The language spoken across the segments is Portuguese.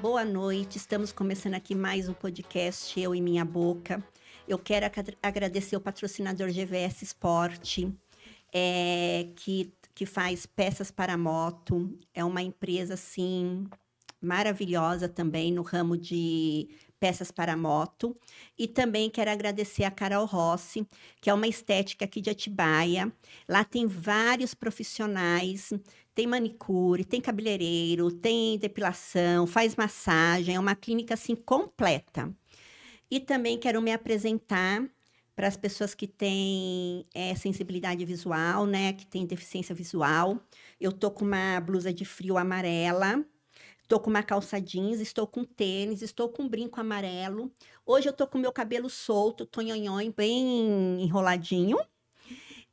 Boa noite, estamos começando aqui mais um podcast Eu e Minha Boca. Eu quero agradecer o patrocinador GVS Sport, que faz peças para moto. É uma empresa, assim, maravilhosa também no ramo de peças para moto. E também quero agradecer a Carol Rossi, que é uma estética aqui de Atibaia. Lá tem vários profissionais, tem manicure, tem cabeleireiro, tem depilação, faz massagem, é uma clínica assim completa. E também quero me apresentar para as pessoas que têm sensibilidade visual, né, que têm deficiência visual. Eu tô com uma blusa de frio amarela, tô com uma calça jeans, estou com tênis, estou com um brinco amarelo. Hoje eu tô com meu cabelo solto, tonhonhon, bem enroladinho.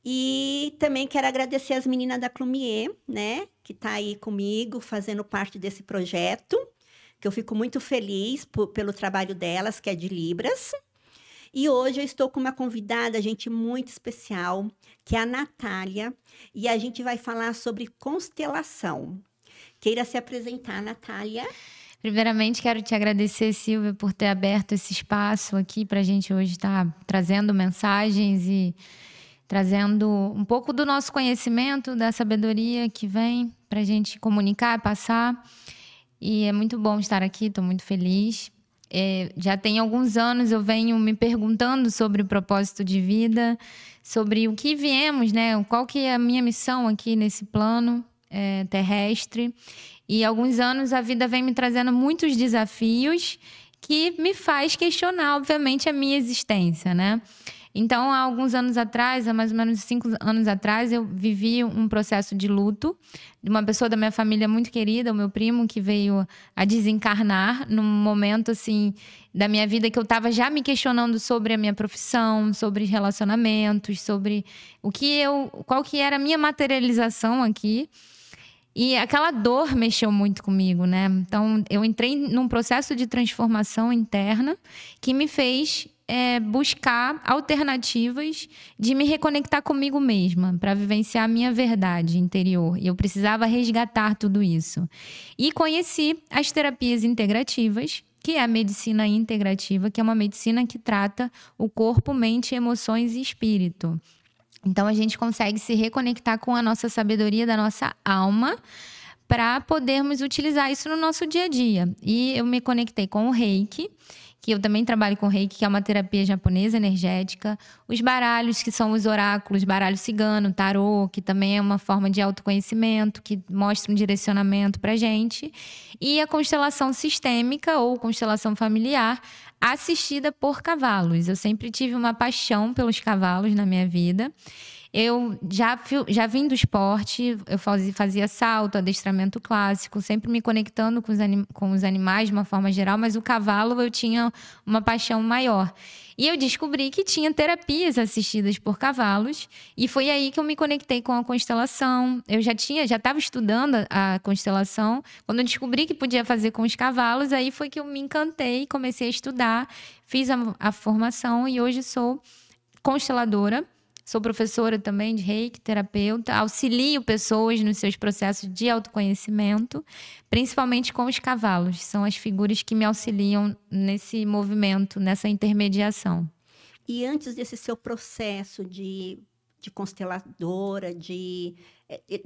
E também quero agradecer as meninas da Clumier, né, que tá aí comigo, fazendo parte desse projeto, que eu fico muito feliz pelo trabalho delas, que é de Libras. E hoje eu estou com uma convidada, gente, muito especial, que é a Natália, e a gente vai falar sobre constelação. Queira se apresentar, Natália? Primeiramente, quero te agradecer, Silvia, por ter aberto esse espaço aqui para a gente hoje estar trazendo mensagens e trazendo um pouco do nosso conhecimento, da sabedoria que vem para a gente comunicar, passar. E é muito bom estar aqui, estou muito feliz. Já tem alguns anos eu venho me perguntando sobre o propósito de vida, sobre o que viemos, né? Qual que é a minha missão aqui nesse plano terrestre. E há alguns anos a vida vem me trazendo muitos desafios que me faz questionar, obviamente, a minha existência, né? Então, há alguns anos atrás, há mais ou menos 5 anos atrás, eu vivi um processo de luto de uma pessoa da minha família muito querida, o meu primo, que veio a desencarnar num momento, assim, da minha vida que eu estava já me questionando sobre a minha profissão, sobre relacionamentos, sobre qual que era a minha materialização aqui. E aquela dor mexeu muito comigo, né? Então, eu entrei num processo de transformação interna que me fez buscar alternativas de me reconectar comigo mesma, para vivenciar a minha verdade interior. E eu precisava resgatar tudo isso. E conheci as terapias integrativas, que é a medicina integrativa, que é uma medicina que trata o corpo, mente, emoções e espírito. Então, a gente consegue se reconectar com a nossa sabedoria da nossa alma para podermos utilizar isso no nosso dia a dia. E eu me conectei com o Reiki, que eu também trabalho com Reiki, que é uma terapia japonesa energética. Os baralhos, que são os oráculos, baralho cigano, tarô, que também é uma forma de autoconhecimento, que mostra um direcionamento para a gente. E a constelação sistêmica ou constelação familiar, assistida por cavalos. Eu sempre tive uma paixão pelos cavalos na minha vida. Eu já vim do esporte, eu fazia salto, adestramento clássico, sempre me conectando com os animais de uma forma geral, mas o cavalo eu tinha uma paixão maior. E eu descobri que tinha terapias assistidas por cavalos, e foi aí que eu me conectei com a constelação. Eu já estava estudando a constelação. Quando eu descobri que podia fazer com os cavalos, aí foi que eu me encantei, comecei a estudar, fiz a formação e hoje sou consteladora. Sou professora também de Reiki, terapeuta, auxilio pessoas nos seus processos de autoconhecimento, principalmente com os cavalos. São as figuras que me auxiliam nesse movimento, nessa intermediação. E antes desse seu processo de consteladora,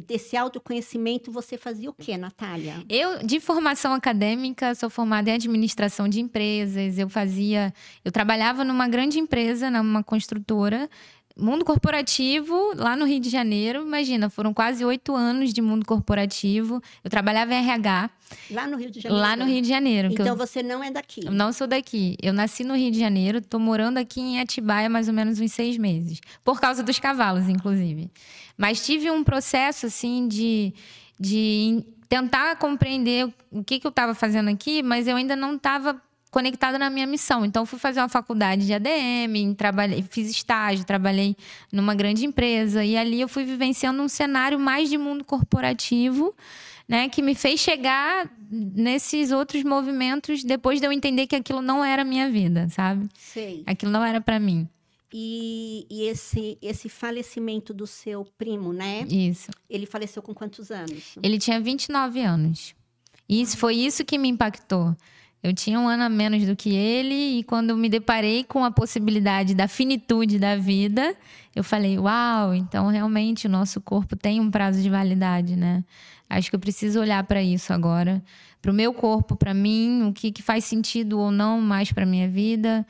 desse autoconhecimento, você fazia o quê, Natália? Eu, de formação acadêmica, sou formada em administração de empresas. Eu trabalhava numa grande empresa, numa construtora, mundo corporativo, lá no Rio de Janeiro. Imagina, foram quase 8 anos de mundo corporativo. Eu trabalhava em RH. Lá no Rio de Janeiro? Lá no Rio de Janeiro. Então você não é daqui? Eu não sou daqui. Eu nasci no Rio de Janeiro, tô morando aqui em Atibaia há mais ou menos uns 6 meses. Por causa dos cavalos, inclusive. Mas tive um processo, assim, de tentar compreender o que eu estava fazendo aqui, mas eu ainda não estava conectada na minha missão. Então, fui fazer uma faculdade de ADM, fiz estágio, trabalhei numa grande empresa. E ali eu fui vivenciando um cenário mais de mundo corporativo, né, que me fez chegar nesses outros movimentos depois de eu entender que aquilo não era a minha vida, sabe? Sei. Aquilo não era para mim. E esse falecimento do seu primo, né? Isso. Ele faleceu com quantos anos? Ele tinha 29 anos. Foi isso que me impactou. Eu tinha 1 ano a menos do que ele, e quando me deparei com a possibilidade da finitude da vida, eu falei, uau, então realmente o nosso corpo tem um prazo de validade, né? Acho que eu preciso olhar para isso agora, para o meu corpo, para mim, o que faz sentido ou não mais para minha vida,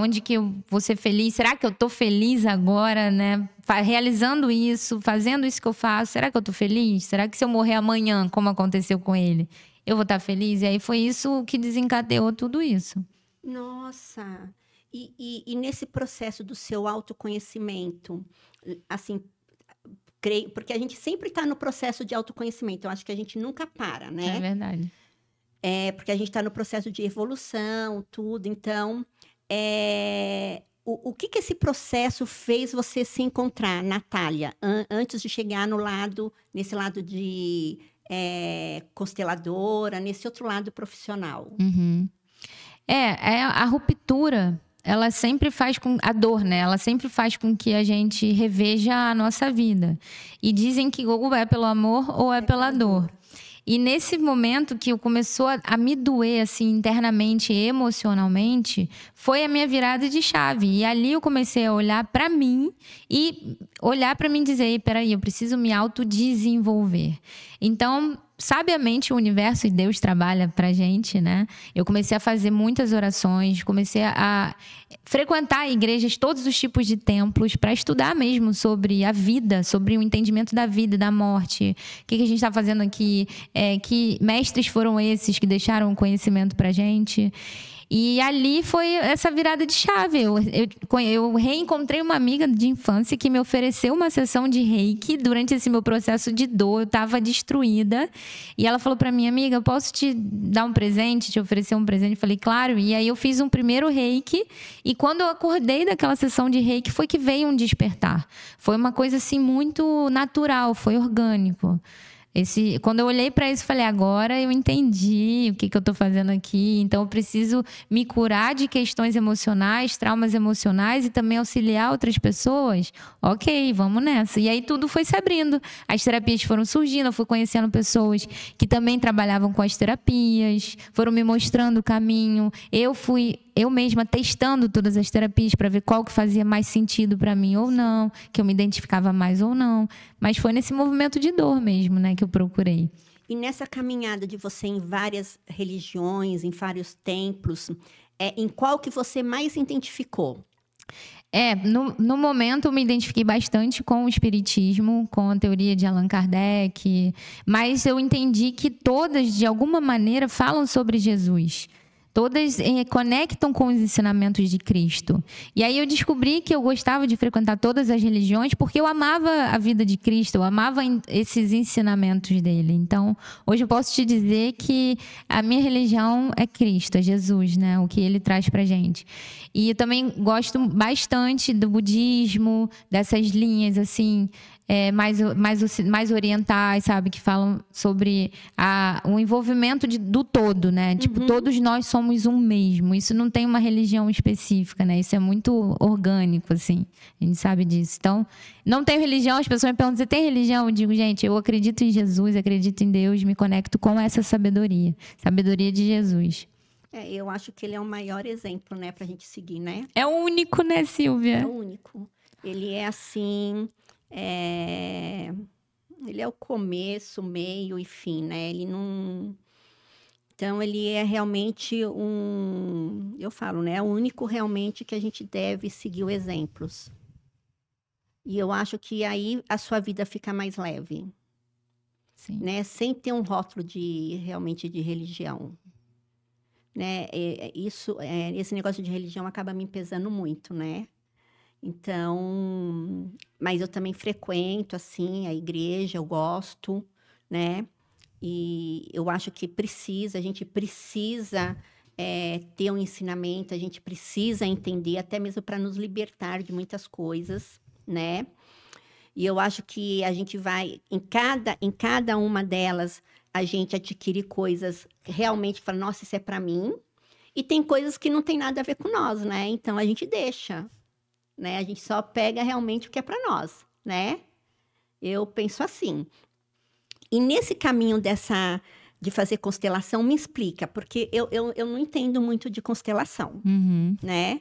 onde que eu vou ser feliz, será que eu tô feliz agora, né? Realizando isso, fazendo isso que eu faço, será que eu tô feliz? Será que se eu morrer amanhã, como aconteceu com ele, eu vou estar feliz? E aí foi isso que desencadeou tudo isso. Nossa! E nesse processo do seu autoconhecimento, assim, creio, porque a gente sempre está no processo de autoconhecimento, eu acho que a gente nunca para, É né? verdade. Porque a gente está no processo de evolução, tudo. Então, o que esse processo fez você se encontrar, Natália, antes de chegar nesse lado de consteladora, nesse outro lado profissional? Uhum. A ruptura, ela sempre faz com a dor, né? Ela sempre faz com que a gente reveja a nossa vida. E dizem que ou é pelo amor ou é pela dor. E nesse momento que começou a me doer assim internamente, emocionalmente, foi a minha virada de chave. E ali eu comecei a olhar para mim e olhar para mim e dizer, peraí, eu preciso me autodesenvolver. Então, sabiamente o universo e Deus trabalha pra gente, né? Eu comecei a fazer muitas orações, comecei a frequentar igrejas, todos os tipos de templos, para estudar mesmo sobre a vida, sobre o entendimento da vida e da morte. O que a gente está fazendo aqui? Que mestres foram esses que deixaram o conhecimento pra gente? E ali foi essa virada de chave. Eu reencontrei uma amiga de infância que me ofereceu uma sessão de reiki durante esse meu processo de dor. Eu estava destruída. E ela falou para mim, amiga, eu posso te dar um presente, te oferecer um presente? Eu falei, claro. E aí eu fiz um primeiro reiki. E quando eu acordei daquela sessão de reiki, foi que veio um despertar. Foi uma coisa assim muito natural, foi orgânico. Quando eu olhei para isso, falei, agora eu entendi o que eu estou fazendo aqui. Então, eu preciso me curar de questões emocionais, traumas emocionais e também auxiliar outras pessoas. Ok, vamos nessa. E aí tudo foi se abrindo. As terapias foram surgindo, eu fui conhecendo pessoas que também trabalhavam com as terapias, foram me mostrando o caminho. Eu mesma testando todas as terapias para ver qual que fazia mais sentido para mim ou não, que eu me identificava mais ou não. Mas foi nesse movimento de dor mesmo, né, que eu procurei. E nessa caminhada de você em várias religiões, em vários templos, em qual que você mais se identificou? No momento eu me identifiquei bastante com o espiritismo, com a teoria de Allan Kardec, mas eu entendi que todas, de alguma maneira, falam sobre Jesus. Todas conectam com os ensinamentos de Cristo. E aí eu descobri que eu gostava de frequentar todas as religiões porque eu amava a vida de Cristo, eu amava esses ensinamentos dele. Então, hoje eu posso te dizer que a minha religião é Cristo, é Jesus, né? O que ele traz pra gente. E eu também gosto bastante do budismo, dessas linhas, assim, mais orientais, sabe? Que falam sobre o envolvimento do todo, né? Tipo, todos nós somos um mesmo. Isso não tem uma religião específica, né? Isso é muito orgânico, assim. A gente sabe disso. Então, não tenho religião. As pessoas me perguntam, você tem religião? Eu digo, gente, eu acredito em Jesus, acredito em Deus, me conecto com essa sabedoria. Sabedoria de Jesus. Eu acho que ele é o maior exemplo, né? Pra gente seguir, né? É o único, né, Silvia? É o único. Ele é assim... Ele é o começo, meio e fim, né? Ele não... Então, ele é realmente eu falo, né? É o único realmente que a gente deve seguir os exemplos. E eu acho que aí a sua vida fica mais leve. Sim. Né? Sem ter um rótulo realmente de religião. Né? Esse negócio de religião acaba me pesando muito, né? Então, mas eu também frequento, assim, a igreja, eu gosto, né? E eu acho que a gente precisa ter um ensinamento, a gente precisa entender, até mesmo para nos libertar de muitas coisas, né? E eu acho que a gente vai, em cada uma delas, a gente adquire coisas realmente, fala, nossa, isso é para mim. E tem coisas que não tem nada a ver com nós, né? Então, a gente deixa. Né? A gente só pega realmente o que é para nós, né? Eu penso assim. E nesse caminho de fazer constelação, me explica, porque eu não entendo muito de constelação, né?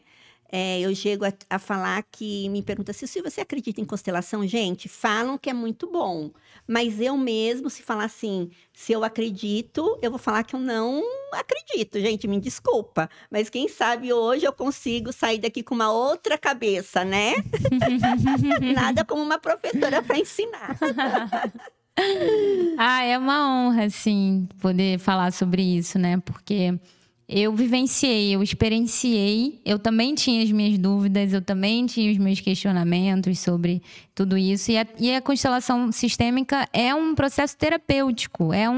Eu chego a falar que me pergunta se você acredita em constelação, gente, falam que é muito bom, mas eu mesmo, se falar assim, se eu acredito, eu vou falar que eu não acredito, gente, me desculpa, mas quem sabe hoje eu consigo sair daqui com uma outra cabeça, né? Nada como uma professora para ensinar. É uma honra, assim, poder falar sobre isso, né? Porque eu vivenciei, eu experienciei, eu também tinha as minhas dúvidas, eu também tinha os meus questionamentos sobre tudo isso. E a constelação sistêmica é um processo terapêutico, é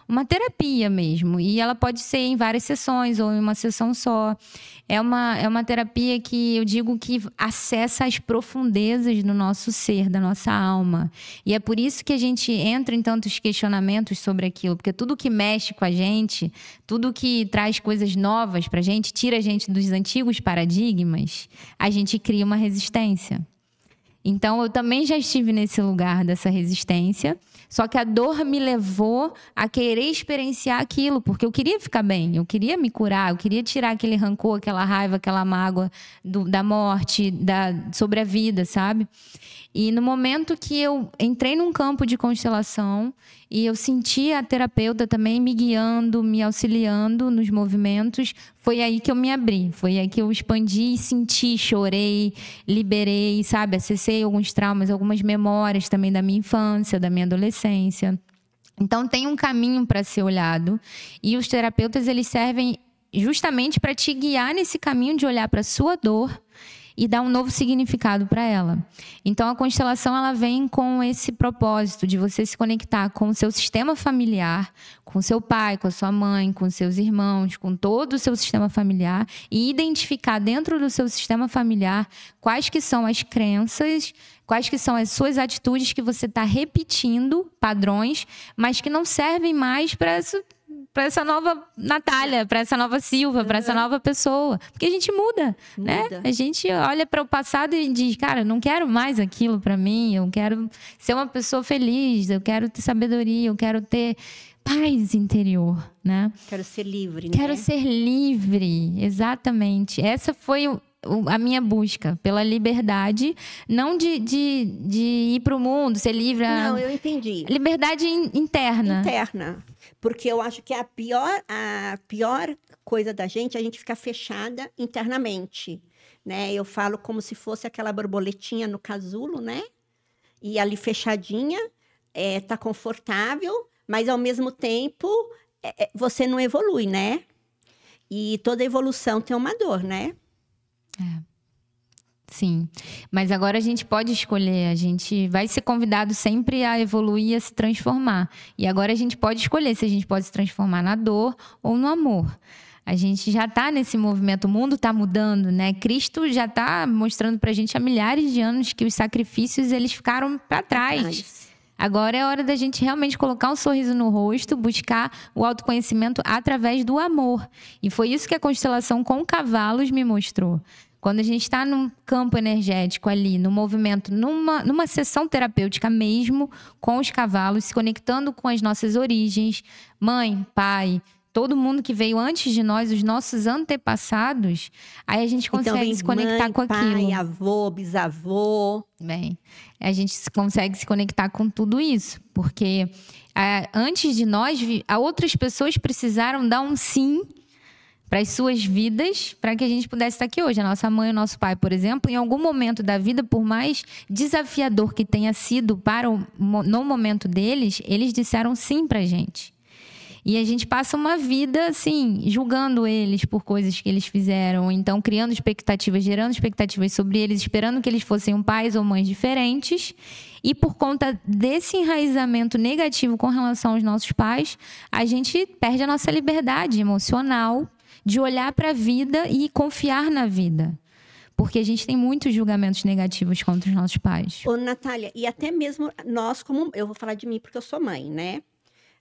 uma terapia mesmo. E ela pode ser em várias sessões ou em uma sessão só. É uma terapia que eu digo que acessa as profundezas do nosso ser, da nossa alma. E é por isso que a gente entra em tantos questionamentos sobre aquilo. Porque tudo que mexe com a gente, tudo que traz coisas novas pra gente, tira a gente dos antigos paradigmas, a gente cria uma resistência. Então, eu também já estive nesse lugar dessa resistência, só que a dor me levou a querer experienciar aquilo, porque eu queria ficar bem, eu queria me curar, eu queria tirar aquele rancor, aquela raiva, aquela mágoa da morte, sobre a vida, sabe? E no momento que eu entrei num campo de constelação e eu senti a terapeuta também me guiando, me auxiliando nos movimentos, foi aí que eu me abri, foi aí que eu expandi, senti, chorei, liberei, sabe? Acessei alguns traumas, algumas memórias também da minha infância, da minha adolescência. Então tem um caminho para ser olhado e os terapeutas eles servem justamente para te guiar nesse caminho de olhar para a sua dor e dar um novo significado para ela. Então, a constelação ela vem com esse propósito de você se conectar com o seu sistema familiar, com o seu pai, com a sua mãe, com os seus irmãos, com todo o seu sistema familiar e identificar dentro do seu sistema familiar quais que são as crenças, quais que são as suas atitudes que você está repetindo, padrões, mas que não servem mais para essa nova Natália, para essa nova Silva, para essa nova pessoa. Porque a gente muda, né? A gente olha para o passado e diz, cara, não quero mais aquilo para mim, eu quero ser uma pessoa feliz, eu quero ter sabedoria, eu quero ter paz interior, né? Quero ser livre, né? Quero ser livre, exatamente. Essa foi a minha busca pela liberdade, não de ir para o mundo, ser livre. Não, eu entendi. Liberdade interna. Interna. Porque eu acho que a pior coisa da gente é a gente ficar fechada internamente, né? Eu falo como se fosse aquela borboletinha no casulo, né? E ali fechadinha, tá confortável, mas ao mesmo tempo você não evolui, né? E toda evolução tem uma dor, né? Sim, mas agora a gente pode escolher, a gente vai ser convidado sempre a evoluir, a se transformar. E agora a gente pode escolher se a gente pode se transformar na dor ou no amor. A gente já está nesse movimento, o mundo está mudando, né? Cristo já está mostrando pra gente há milhares de anos que os sacrifícios eles ficaram para trás. Agora é hora da gente realmente colocar um sorriso no rosto, buscar o autoconhecimento através do amor. E foi isso que a constelação com cavalos me mostrou. Quando a gente está num campo energético ali, no movimento, numa sessão terapêutica mesmo, com os cavalos, se conectando com as nossas origens, mãe, pai, todo mundo que veio antes de nós, os nossos antepassados, aí a gente consegue se conectar com aquilo. Pai, avô, bisavô. Bem, a gente consegue se conectar com tudo isso, porque antes de nós, outras pessoas precisaram dar um sim para as suas vidas, para que a gente pudesse estar aqui hoje. A nossa mãe e o nosso pai, por exemplo, em algum momento da vida, por mais desafiador que tenha sido no momento deles, eles disseram sim para a gente. E a gente passa uma vida, assim, julgando eles por coisas que eles fizeram. Então, criando expectativas, gerando expectativas sobre eles, esperando que eles fossem pais ou mães diferentes. E por conta desse enraizamento negativo com relação aos nossos pais, a gente perde a nossa liberdade emocional de olhar para a vida e confiar na vida. Porque a gente tem muitos julgamentos negativos contra os nossos pais. Ô, Natália, e até mesmo nós como... Eu vou falar de mim porque eu sou mãe, né?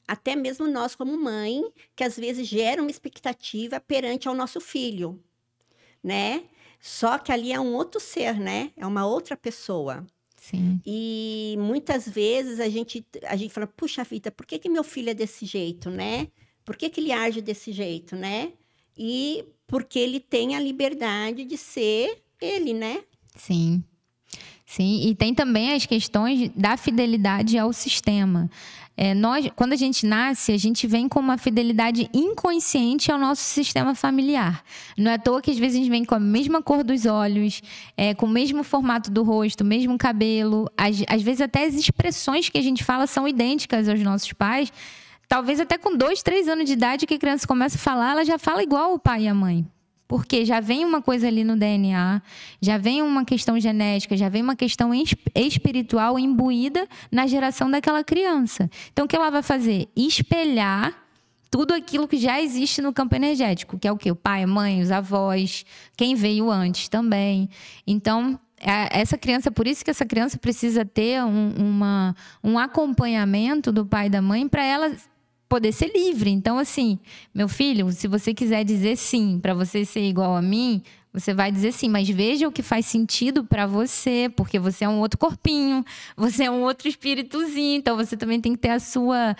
Até mesmo nós como mãe, que às vezes gera uma expectativa perante ao nosso filho, né? Só que ali é um outro ser, né? É uma outra pessoa. Sim. E muitas vezes a gente fala, puxa vida, por que meu filho é desse jeito, né? Por que ele age desse jeito, né? E porque ele tem a liberdade de ser ele, né? Sim. Sim, e tem também as questões da fidelidade ao sistema. Quando a gente nasce, a gente vem com uma fidelidade inconsciente ao nosso sistema familiar. Não é à toa que às vezes a gente vem com a mesma cor dos olhos, com o mesmo formato do rosto, o mesmo cabelo. Às vezes até as expressões que a gente fala são idênticas aos nossos pais. Talvez até com 2, 3 anos de idade que a criança começa a falar, ela já fala igual o pai e a mãe. Porque já vem uma coisa ali no DNA, já vem uma questão genética, já vem uma questão espiritual imbuída na geração daquela criança. Então, o que ela vai fazer? Espelhar tudo aquilo que já existe no campo energético, que é o quê? O pai, a mãe, os avós, quem veio antes também. Então, essa criança, por isso que essa criança precisa ter um acompanhamento do pai e da mãe para ela poder ser livre. Então, assim, meu filho, se você quiser dizer sim, para você ser igual a mim, você vai dizer sim, mas veja o que faz sentido para você, porque você é um outro corpinho, você é um outro espíritozinho, então você também tem que ter a sua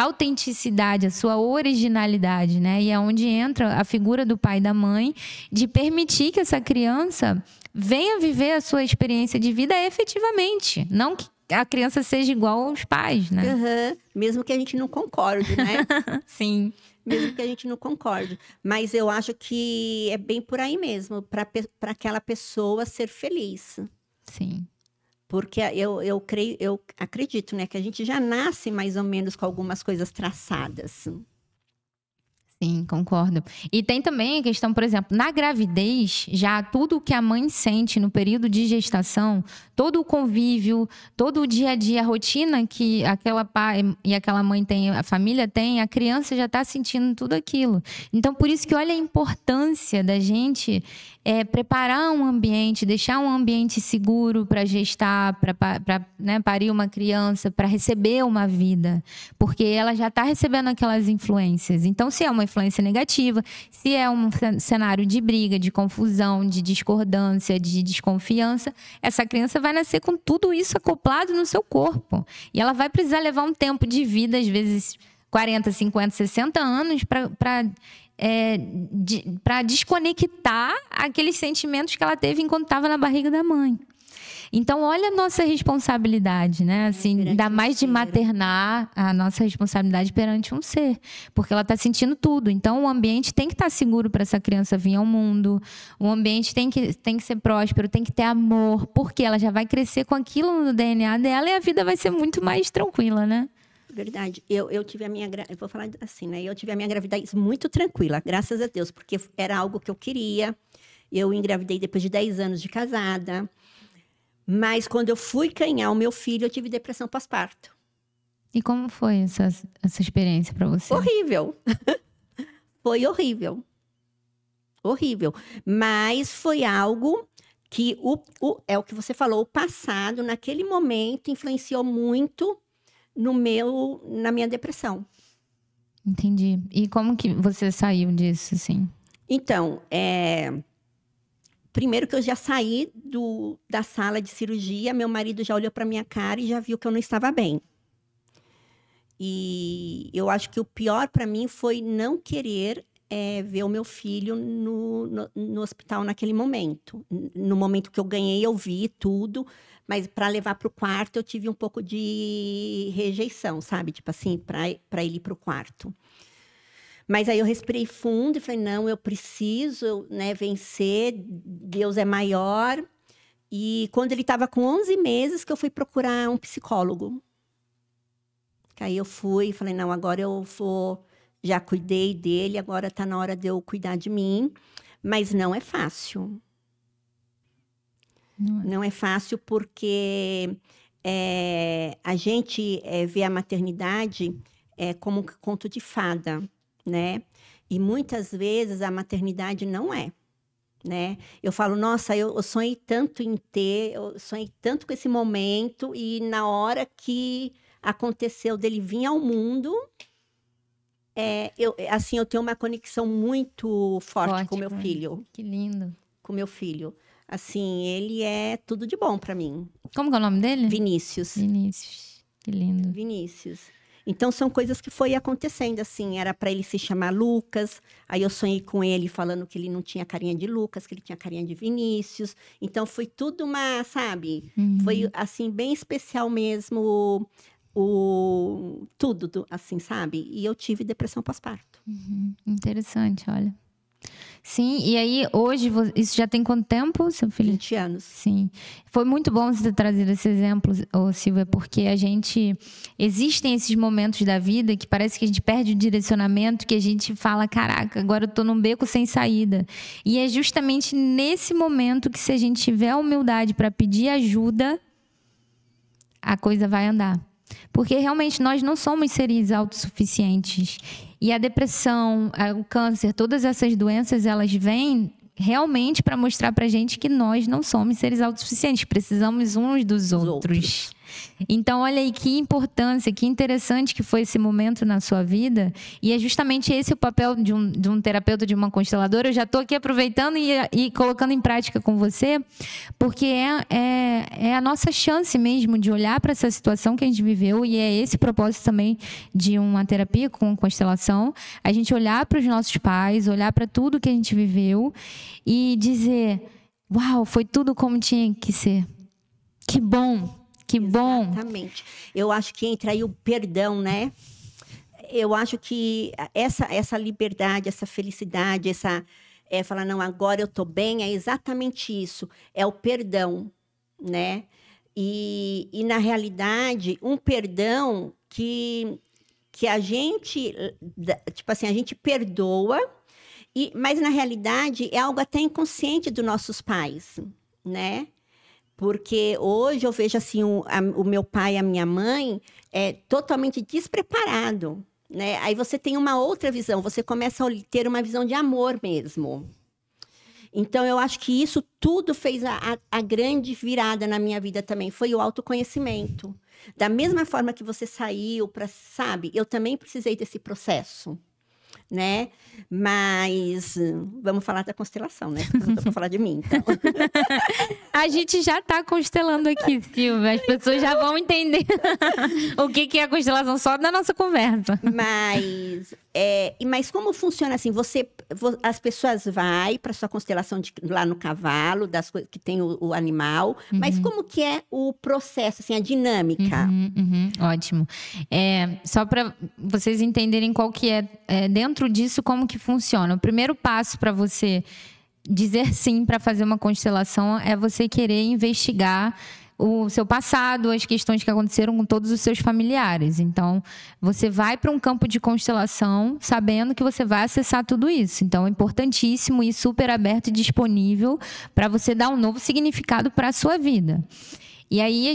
autenticidade, a sua originalidade, né? E é onde entra a figura do pai e da mãe, de permitir que essa criança venha viver a sua experiência de vida efetivamente, não que a criança seja igual aos pais, né? Uhum. Mesmo que a gente não concorde, né? Sim. Mesmo que a gente não concorde. Mas eu acho que é bem por aí mesmo, para aquela pessoa ser feliz. Sim. Porque eu acredito, né, que a gente já nasce mais ou menos com algumas coisas traçadas. Sim, concordo. E tem também a questão, por exemplo, na gravidez, já tudo que a mãe sente no período de gestação, todo o convívio, todo o dia a dia, a rotina que aquela pai e aquela mãe tem, a família tem, a criança já está sentindo tudo aquilo. Então, por isso que olha a importância da gente preparar um ambiente, deixar um ambiente seguro para gestar, para né, parir uma criança, para receber uma vida. Porque ela já está recebendo aquelas influências. Então, se é uma influência negativa, se é um cenário de briga, de confusão, de discordância, de desconfiança, essa criança vai nascer com tudo isso acoplado no seu corpo. E ela vai precisar levar um tempo de vida, às vezes 40, 50, 60 anos, para desconectar aqueles sentimentos que ela teve enquanto estava na barriga da mãe. Então, olha a nossa responsabilidade, né? Assim, ainda mais de maternar, a nossa responsabilidade perante um ser. Porque ela está sentindo tudo. Então, o ambiente tem que estar seguro para essa criança vir ao mundo. O ambiente tem que ser próspero, tem que ter amor. Porque ela já vai crescer com aquilo no DNA dela e a vida vai ser muito mais tranquila, né? Verdade. Eu tive a minha... Eu vou falar assim, né? Eu tive a minha gravidez muito tranquila, graças a Deus. Porque era algo que eu queria. Eu engravidei depois de 10 anos de casada. Mas quando eu fui ganhar o meu filho, eu tive depressão pós-parto. E como foi essa experiência para você? Horrível. Foi horrível. Horrível. Mas foi algo que, é o que você falou, o passado, naquele momento, influenciou muito na minha depressão. Entendi. E como que você saiu disso, assim? Então, primeiro que eu já saí da sala de cirurgia, meu marido já olhou para minha cara e já viu que eu não estava bem. E eu acho que o pior para mim foi não querer ver o meu filho no hospital naquele momento. No momento que eu ganhei, eu vi tudo, mas para levar para o quarto eu tive um pouco de rejeição, sabe? Tipo assim, para ele ir para o quarto. Mas aí eu respirei fundo e falei, não, eu preciso, né, vencer, Deus é maior. E quando ele estava com 11 meses que eu fui procurar um psicólogo. Aí eu fui e falei, não, agora eu já cuidei dele, agora está na hora de eu cuidar de mim. Mas não é fácil. Não é fácil porque a gente vê a maternidade como um conto de fada, né? E muitas vezes a maternidade não é, né? Eu falo, nossa, eu sonhei tanto em ter, eu sonhei tanto com esse momento e na hora que aconteceu dele vir ao mundo, eu tenho uma conexão muito forte com meu filho. Que lindo. Com meu filho. Assim, ele é tudo de bom para mim. Como que é o nome dele? Vinícius. Vinícius. Que lindo. Vinícius. Então, são coisas que foi acontecendo, assim. Era para ele se chamar Lucas. Aí eu sonhei com ele falando que ele não tinha carinha de Lucas, que ele tinha carinha de Vinícius. Então, foi tudo uma, sabe? Foi, assim, bem especial mesmo, tudo, assim, sabe? E eu tive depressão pós-parto. Interessante, olha. Sim, e aí hoje, isso já tem quanto tempo, seu filho? 20 anos. Sim. Foi muito bom você ter trazido esse exemplo, Silvia, porque existem esses momentos da vida que parece que a gente perde o direcionamento, que a gente fala, caraca, agora eu tô num beco sem saída. E é justamente nesse momento que, se a gente tiver a humildade para pedir ajuda, a coisa vai andar. Porque realmente nós não somos seres autossuficientes. E a depressão, o câncer, todas essas doenças, elas vêm realmente para mostrar pra gente que nós não somos seres autossuficientes. Precisamos uns dos outros. Então, olha aí que importância, que interessante que foi esse momento na sua vida. E é justamente esse o papel de um terapeuta, de uma consteladora. Eu já estou aqui aproveitando e colocando em prática com você, porque é a nossa chance mesmo de olhar para essa situação que a gente viveu, e é esse o propósito também de uma terapia com constelação, a gente olhar para os nossos pais, olhar para tudo que a gente viveu e dizer, uau, foi tudo como tinha que ser. Que bom! Que bom! Exatamente. Eu acho que entra aí o perdão, né? Eu acho que essa liberdade, essa felicidade, falar, não, agora eu tô bem, é exatamente isso. É o perdão, né? E na realidade, um perdão que a gente, tipo assim, a gente perdoa, mas na realidade é algo até inconsciente dos nossos pais, né? Porque hoje eu vejo assim, o meu pai e a minha mãe totalmente despreparado, né? Aí você tem uma outra visão, você começa a ter uma visão de amor mesmo. Então, eu acho que isso tudo fez a grande virada na minha vida também, foi o autoconhecimento. Da mesma forma que você saiu para, sabe, eu também precisei desse processo, né? Mas vamos falar da constelação, né? Não tô pra falar de mim, então. A gente já tá constelando aqui, Silvia. As pessoas já vão entender o que é a constelação só da nossa conversa. Mas como funciona assim? As pessoas vão para sua constelação lá no cavalo, que tem o animal, mas como que é o processo, assim, a dinâmica? Ótimo. Só para vocês entenderem qual que é dentro disso, como que funciona. O primeiro passo para você dizer sim para fazer uma constelação é você querer investigar o seu passado, as questões que aconteceram com todos os seus familiares. Então, você vai para um campo de constelação sabendo que você vai acessar tudo isso. Então, é importantíssimo e super aberto e disponível para você dar um novo significado para a sua vida. E aí,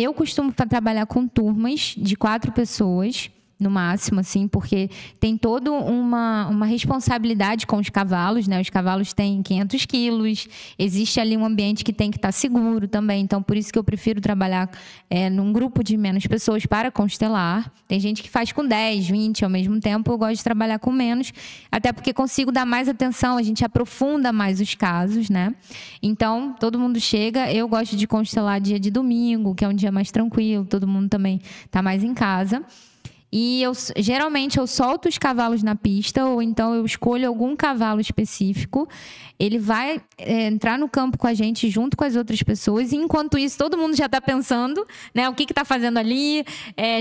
eu costumo trabalhar com turmas de 4 pessoas, no máximo, assim, porque tem toda uma responsabilidade com os cavalos, né? Os cavalos têm 500 quilos, existe ali um ambiente que tem que estar seguro também, então por isso que eu prefiro trabalhar num grupo de menos pessoas para constelar. Tem gente que faz com 10, 20 ao mesmo tempo, eu gosto de trabalhar com menos, até porque consigo dar mais atenção, a gente aprofunda mais os casos, né? Então, todo mundo chega, eu gosto de constelar dia de domingo, que é um dia mais tranquilo, todo mundo também está mais em casa. E geralmente eu solto os cavalos na pista, ou então eu escolho algum cavalo específico. Ele vai entrar no campo com a gente junto com as outras pessoas. E enquanto isso, todo mundo já está pensando, né, o que está fazendo ali.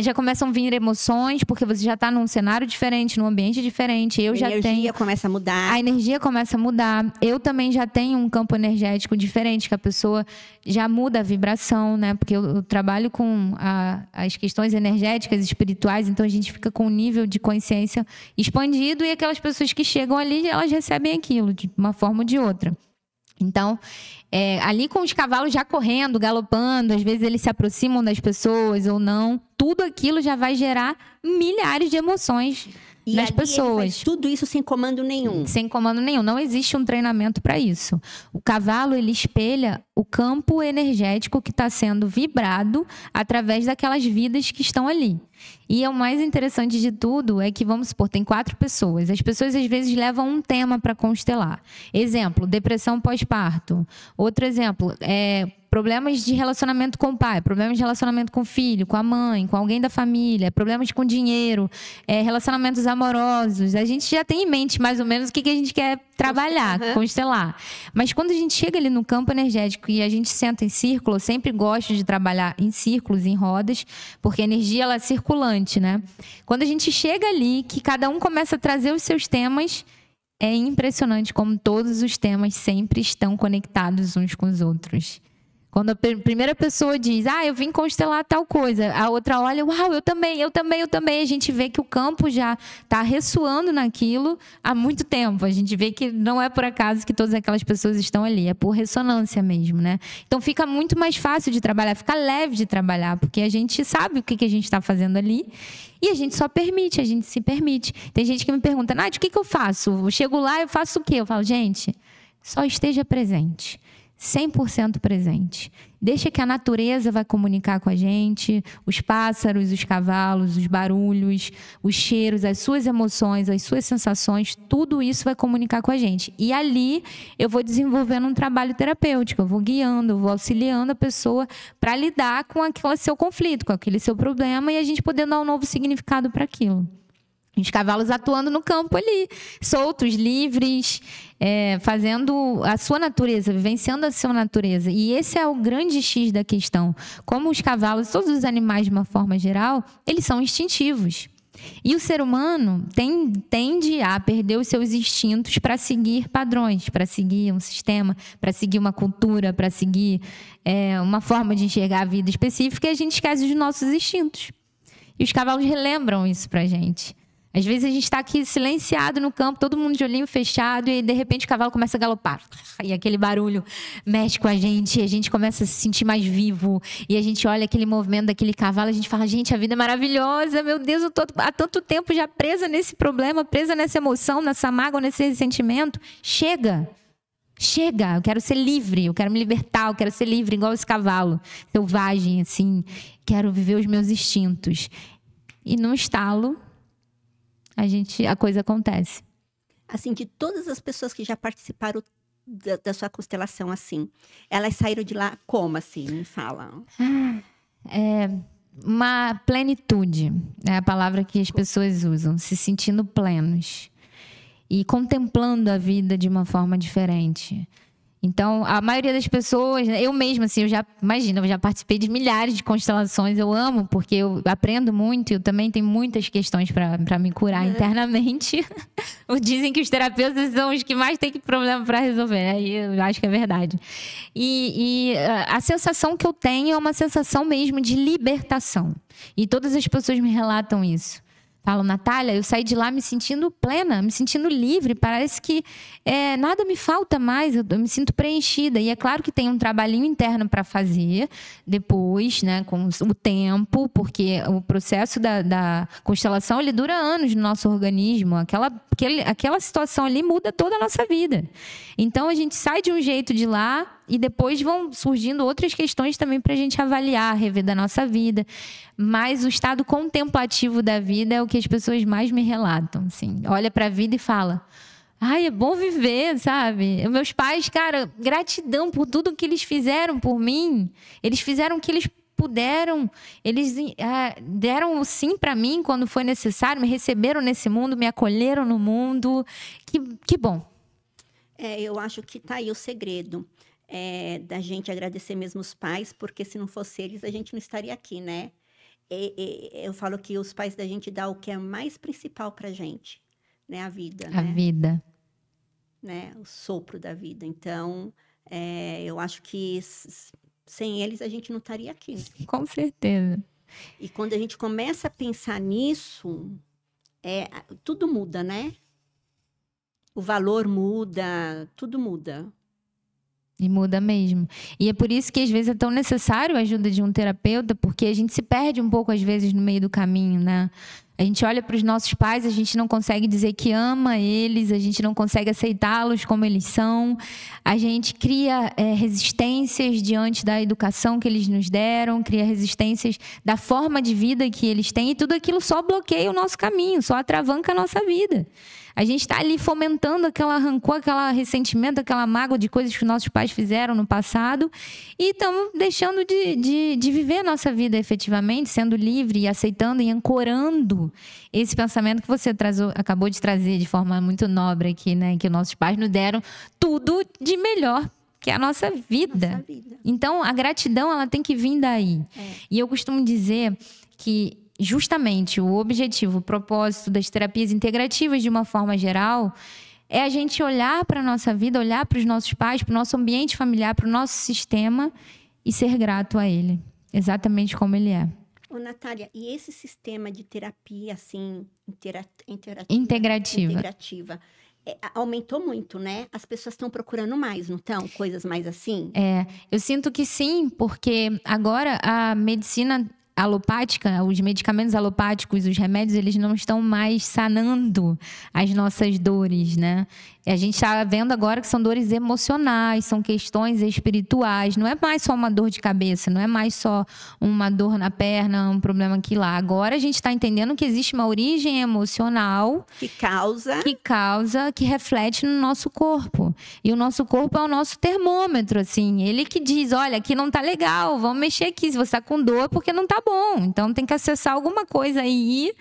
Já começam a vir emoções, porque você já está num cenário diferente, num ambiente diferente. A energia começa a mudar. A energia começa a mudar. Eu também já tenho um campo energético diferente, que a pessoa já muda a vibração, né? Porque eu trabalho com as questões energéticas, espirituais. Então, a gente fica com um nível de consciência expandido, e aquelas pessoas que chegam ali, elas recebem aquilo de uma forma ou de outra. Então, ali com os cavalos já correndo, galopando, às vezes eles se aproximam das pessoas ou não, tudo aquilo já vai gerar milhares de emoções nas pessoas. Ele faz tudo isso sem comando nenhum. Sem comando nenhum. Não existe um treinamento para isso. O cavalo, ele espelha o campo energético que está sendo vibrado através daquelas vidas que estão ali. E o mais interessante de tudo é que, vamos supor, tem 4 pessoas. As pessoas, às vezes, levam um tema para constelar. Exemplo, depressão pós-parto. Outro exemplo, problemas de relacionamento com o pai, problemas de relacionamento com o filho, com a mãe, com alguém da família, problemas com dinheiro, relacionamentos amorosos. A gente já tem em mente, mais ou menos, o que a gente quer trabalhar, constelar. Mas quando a gente chega ali no campo energético e a gente senta em círculo, eu sempre gosto de trabalhar em círculos, em rodas, porque a energia ela é circulante, né? Quando a gente chega ali, que cada um começa a trazer os seus temas, é impressionante como todos os temas sempre estão conectados uns com os outros. Quando a primeira pessoa diz, eu vim constelar tal coisa, a outra olha, uau, eu também. A gente vê que o campo já está ressoando naquilo há muito tempo. A gente vê que não é por acaso que todas aquelas pessoas estão ali, é por ressonância mesmo, né? Então fica muito mais fácil de trabalhar, fica leve de trabalhar, porque a gente sabe o que a gente está fazendo ali e a gente só permite, a gente se permite. Tem gente que me pergunta, Nath, o que eu faço? Eu chego lá, eu faço o quê? Eu falo, gente, só esteja presente. 100% presente. Deixa que a natureza vai comunicar com a gente, os pássaros, os cavalos, os barulhos, os cheiros, as suas emoções, as suas sensações, tudo isso vai comunicar com a gente. E ali eu vou desenvolvendo um trabalho terapêutico, eu vou guiando, eu vou auxiliando a pessoa para lidar com aquele seu conflito, com aquele seu problema e a gente poder dar um novo significado para aquilo. Os cavalos atuando no campo ali, soltos, livres, fazendo a sua natureza, vivenciando a sua natureza. E esse é o grande X da questão. Como os cavalos, todos os animais de uma forma geral, eles são instintivos. E o ser humano tende a perder os seus instintos para seguir padrões, para seguir um sistema, para seguir uma cultura, para seguir uma forma de enxergar a vida específica, e a gente esquece dos nossos instintos. E os cavalos relembram isso para a gente. Às vezes a gente está aqui silenciado no campo, todo mundo de olhinho fechado, e de repente o cavalo começa a galopar. E aquele barulho mexe com a gente começa a se sentir mais vivo. E a gente olha aquele movimento daquele cavalo, a gente fala, gente, a vida é maravilhosa, meu Deus, eu tô há tanto tempo já presa nesse problema, presa nessa emoção, nessa mágoa, nesse ressentimento. Chega, eu quero ser livre, eu quero me libertar, eu quero ser livre, igual esse cavalo, selvagem, assim. Quero viver os meus instintos. E num estalo, a coisa acontece. Assim, de todas as pessoas que já participaram da sua constelação, assim, elas saíram de lá como, assim? Me fala. Uma plenitude, é a palavra que as pessoas usam, se sentindo plenos e contemplando a vida de uma forma diferente. Então, a maioria das pessoas, eu mesma, assim, eu já participei de milhares de constelações, eu amo, porque eu aprendo muito, eu também tenho muitas questões para me curar internamente. Dizem que os terapeutas são os que mais têm problema para resolver, né? E eu acho que é verdade. E a sensação que eu tenho é uma sensação mesmo de libertação. E todas as pessoas me relatam isso. Falo, Natália, eu saí de lá me sentindo plena, me sentindo livre, parece que nada me falta mais, eu me sinto preenchida. E é claro que tem um trabalhinho interno para fazer depois, né, com o tempo, porque o processo da constelação ele dura anos no nosso organismo. Aquela situação ali muda toda a nossa vida. Então a gente sai de um jeito de lá e depois vão surgindo outras questões também para a gente avaliar, rever da nossa vida. Mas o estado contemplativo da vida é o que as pessoas mais me relatam. Assim. Olha para a vida e fala, é bom viver, sabe? Meus pais, cara, gratidão por tudo que eles fizeram por mim. Eles fizeram o que eles puderam. Eles deram o sim para mim quando foi necessário, me receberam nesse mundo, me acolheram no mundo. Que bom. Eu acho que tá aí o segredo. Da gente agradecer mesmo os pais, porque se não fosse eles, a gente não estaria aqui, né? Eu falo que os pais da gente dão o que é mais principal pra gente, né? A vida, A vida. Né? O sopro da vida. Então, eu acho que sem eles a gente não estaria aqui. Com certeza. E quando a gente começa a pensar nisso, tudo muda, né? O valor muda, tudo muda. E muda mesmo. E é por isso que às vezes é tão necessário a ajuda de um terapeuta, porque a gente se perde um pouco às vezes no meio do caminho, né? A gente olha para os nossos pais, a gente não consegue dizer que ama eles, a gente não consegue aceitá-los como eles são, a gente cria resistências diante da educação que eles nos deram, cria resistências da forma de vida que eles têm, e tudo aquilo só bloqueia o nosso caminho, só atravanca a nossa vida. A gente está ali fomentando aquela rancor, aquele ressentimento, aquela mágoa de coisas que os nossos pais fizeram no passado, e estamos deixando de viver a nossa vida efetivamente, sendo livre e aceitando e ancorando esse pensamento que você acabou de trazer de forma muito nobre aqui, né? Que os nossos pais nos deram tudo de melhor, que é a nossa vida. Então, a gratidão, ela tem que vir daí. E eu costumo dizer que justamente o objetivo, o propósito das terapias integrativas de uma forma geral é a gente olhar para a nossa vida, olhar para os nossos pais, para o nosso ambiente familiar, para o nosso sistema e ser grato a ele, exatamente como ele é. Ô, Natália, e esse sistema de terapia, assim, integrativa aumentou muito, né? As pessoas estão procurando mais, não estão? Coisas mais assim? Eu sinto que sim, porque agora a medicina alopática, os medicamentos alopáticos, os remédios, eles não estão mais sanando as nossas dores, né? A gente está vendo agora que são dores emocionais, são questões espirituais, não é mais só uma dor de cabeça, não é mais só uma dor na perna, um problema aqui lá. Agora a gente está entendendo que existe uma origem emocional que reflete no nosso corpo. E o nosso corpo é o nosso termômetro, assim. Ele que diz, olha, aqui não tá legal, vamos mexer aqui. Se você tá com dor é porque não tá bom. Então tem que acessar alguma coisa aí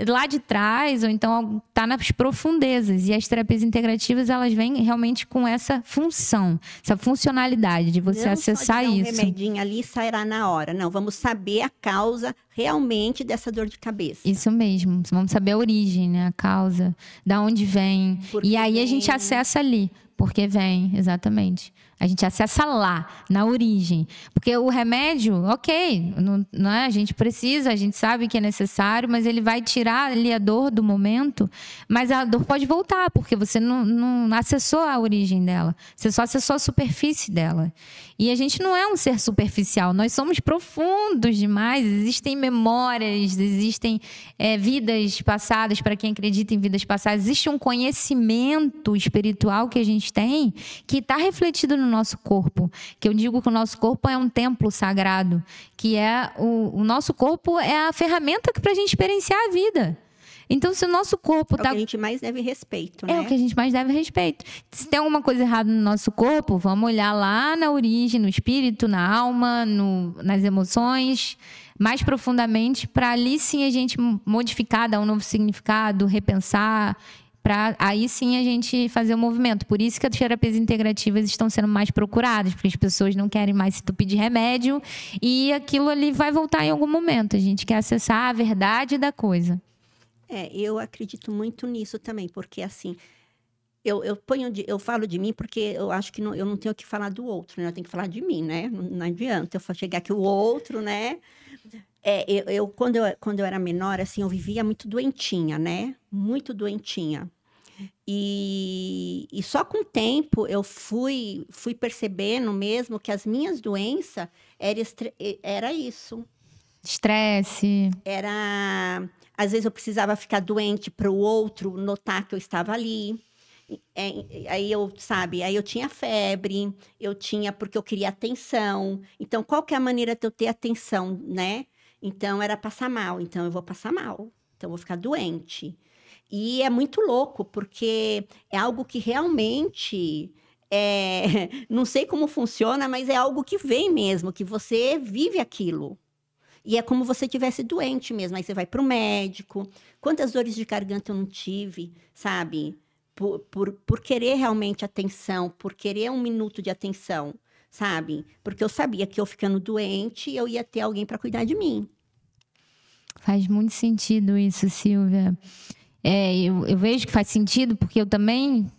lá de trás, ou então tá nas profundezas. E as terapias integrativas, elas vêm realmente com essa função, essa funcionalidade de você acessar isso. Não só um remedinho ali sairá na hora. Não, vamos saber a causa realmente dessa dor de cabeça. Isso mesmo. Vamos saber a origem, né? A causa, da onde vem. E aí a gente acessa ali. Porque vem, exatamente. A gente acessa lá, na origem. Porque o remédio, ok, não é? A gente precisa, a gente sabe que é necessário, mas ele vai tirar ali a dor do momento, mas a dor pode voltar, porque você não acessou a origem dela. Você só acessou a superfície dela. E a gente não é um ser superficial, nós somos profundos demais. Existem memórias, existem vidas passadas, para quem acredita em vidas passadas. Existe um conhecimento espiritual que a gente tem, que está refletido no nosso corpo, que eu digo que o nosso corpo é um templo sagrado, que é o nosso corpo é a ferramenta para a gente experienciar a vida. Então, se o nosso corpo é o que a gente mais deve respeito, né? É o que a gente mais deve respeito. Se tem alguma coisa errada no nosso corpo, vamos olhar lá na origem, no espírito, na alma, nas emoções, mais profundamente, para ali sim a gente modificar, dar um novo significado, repensar, para aí sim a gente fazer o movimento. Por isso que as terapias integrativas estão sendo mais procuradas, porque as pessoas não querem mais se entupir de remédio e aquilo ali vai voltar em algum momento. A gente quer acessar a verdade da coisa. Eu acredito muito nisso também, porque assim, eu falo de mim porque eu acho que eu não tenho que falar do outro, né? Eu tenho que falar de mim, né? Não adianta eu chegar aqui o outro, né? Quando eu era menor, assim, eu vivia muito doentinha, né? Muito doentinha. E só com o tempo eu fui percebendo mesmo que as minhas doenças era isso. Estresse. Às vezes eu precisava ficar doente para o outro notar que eu estava ali. Aí eu tinha febre, porque eu queria atenção. Então, qual que é a maneira de eu ter atenção, né? Então, era passar mal. Então, eu vou passar mal. Então, eu vou ficar doente. E é muito louco, porque é algo que realmente... não sei como funciona, mas é algo que vem mesmo, que você vive aquilo. E é como se você estivesse doente mesmo. Aí você vai para o médico. Quantas dores de garganta eu não tive, sabe? Por querer realmente atenção, por querer um minuto de atenção, sabe? Porque eu sabia que eu ficando doente, eu ia ter alguém para cuidar de mim. Faz muito sentido isso, Silvia. Eu vejo que faz sentido, porque eu também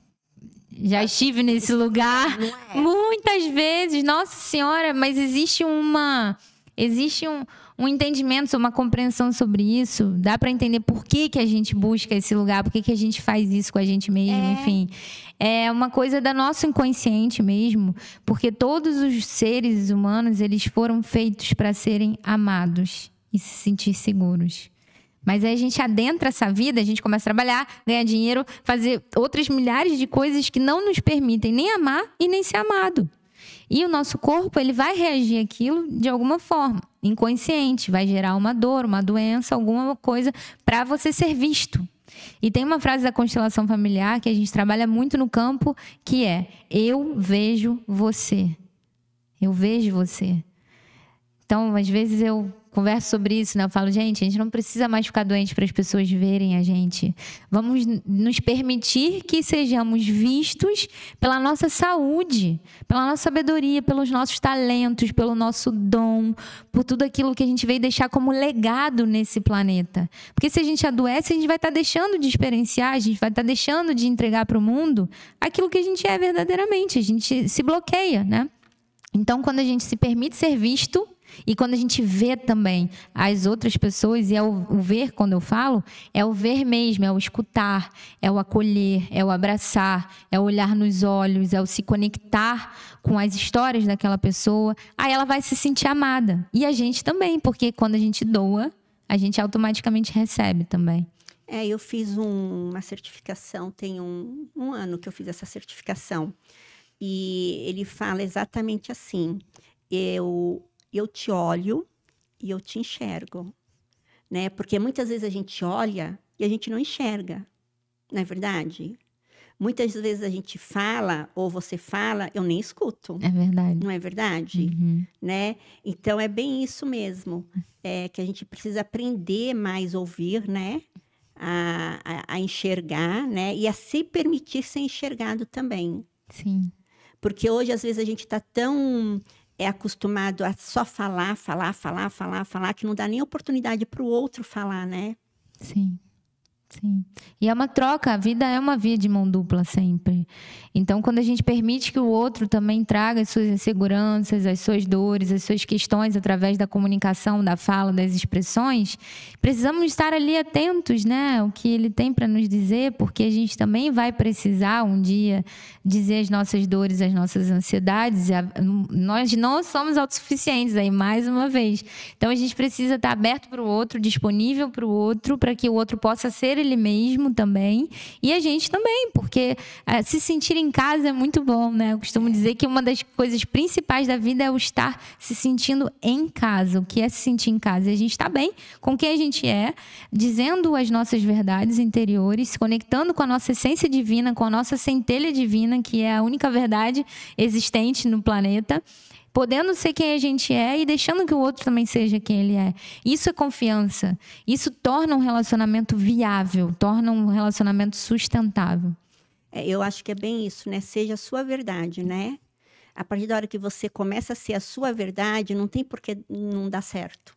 já estive nesse lugar muitas vezes. Nossa Senhora, mas existe um um entendimento, uma compreensão sobre isso. Dá para entender por que a gente busca esse lugar, por que a gente faz isso com a gente mesmo, enfim. É uma coisa da nosso inconsciente mesmo, porque todos os seres humanos, eles foram feitos para serem amados e se sentir seguros. Mas aí a gente adentra essa vida, a gente começa a trabalhar, ganhar dinheiro, fazer outras milhares de coisas que não nos permitem nem amar e nem ser amado. E o nosso corpo, ele vai reagir àquilo de alguma forma, inconsciente, vai gerar uma dor, uma doença, alguma coisa para você ser visto. E tem uma frase da constelação familiar que a gente trabalha muito no campo, que é: eu vejo você. Eu vejo você. Então, às vezes eu converso sobre isso, né? Eu falo, gente, a gente não precisa mais ficar doente para as pessoas verem a gente. Vamos nos permitir que sejamos vistos pela nossa saúde, pela nossa sabedoria, pelos nossos talentos, pelo nosso dom, por tudo aquilo que a gente veio deixar como legado nesse planeta. Porque se a gente adoece, a gente vai estar deixando de experienciar, a gente vai estar deixando de entregar para o mundo aquilo que a gente é verdadeiramente. A gente se bloqueia, né? Então, quando a gente se permite ser visto, e quando a gente vê também as outras pessoas, e é o ver, quando eu falo, é o ver mesmo, é o escutar, é o acolher, é o abraçar, é o olhar nos olhos, é o se conectar com as histórias daquela pessoa, aí ela vai se sentir amada. E a gente também, porque quando a gente doa, a gente automaticamente recebe também. Eu fiz uma certificação, tem um ano que eu fiz essa certificação. E ele fala exatamente assim: eu te olho e eu te enxergo, né? Porque muitas vezes a gente olha e a gente não enxerga, não é verdade? Muitas vezes a gente fala, ou você fala, eu nem escuto. É verdade. Não é verdade? Uhum. Né? Então, é bem isso mesmo. Que a gente precisa aprender mais a ouvir, né? A enxergar, né? E a se permitir ser enxergado também. Sim. Porque hoje, às vezes, a gente está tão acostumado a só falar, que não dá nem oportunidade para o outro falar, né? Sim. Sim. E é uma troca, a vida é uma via de mão dupla sempre. Então, quando a gente permite que o outro também traga as suas inseguranças, as suas dores, as suas questões através da comunicação, da fala, das expressões, precisamos estar ali atentos, né? O que ele tem para nos dizer, porque a gente também vai precisar um dia dizer as nossas dores, as nossas ansiedades. Nós não somos autossuficientes aí, mais uma vez. Então, a gente precisa estar aberto para o outro, disponível para o outro, para que o outro possa ser ele mesmo também, e a gente também, porque se sentir em casa é muito bom, né? Eu costumo dizer que uma das coisas principais da vida é o estar se sentindo em casa. O que é se sentir em casa? E a gente está bem com quem a gente é, dizendo as nossas verdades interiores, se conectando com a nossa essência divina, com a nossa centelha divina, que é a única verdade existente no planeta, podendo ser quem a gente é e deixando que o outro também seja quem ele é. Isso é confiança. Isso torna um relacionamento viável, torna um relacionamento sustentável. Eu acho que é bem isso, né? Seja a sua verdade, né? A partir da hora que você começa a ser a sua verdade, não tem por que não dar certo.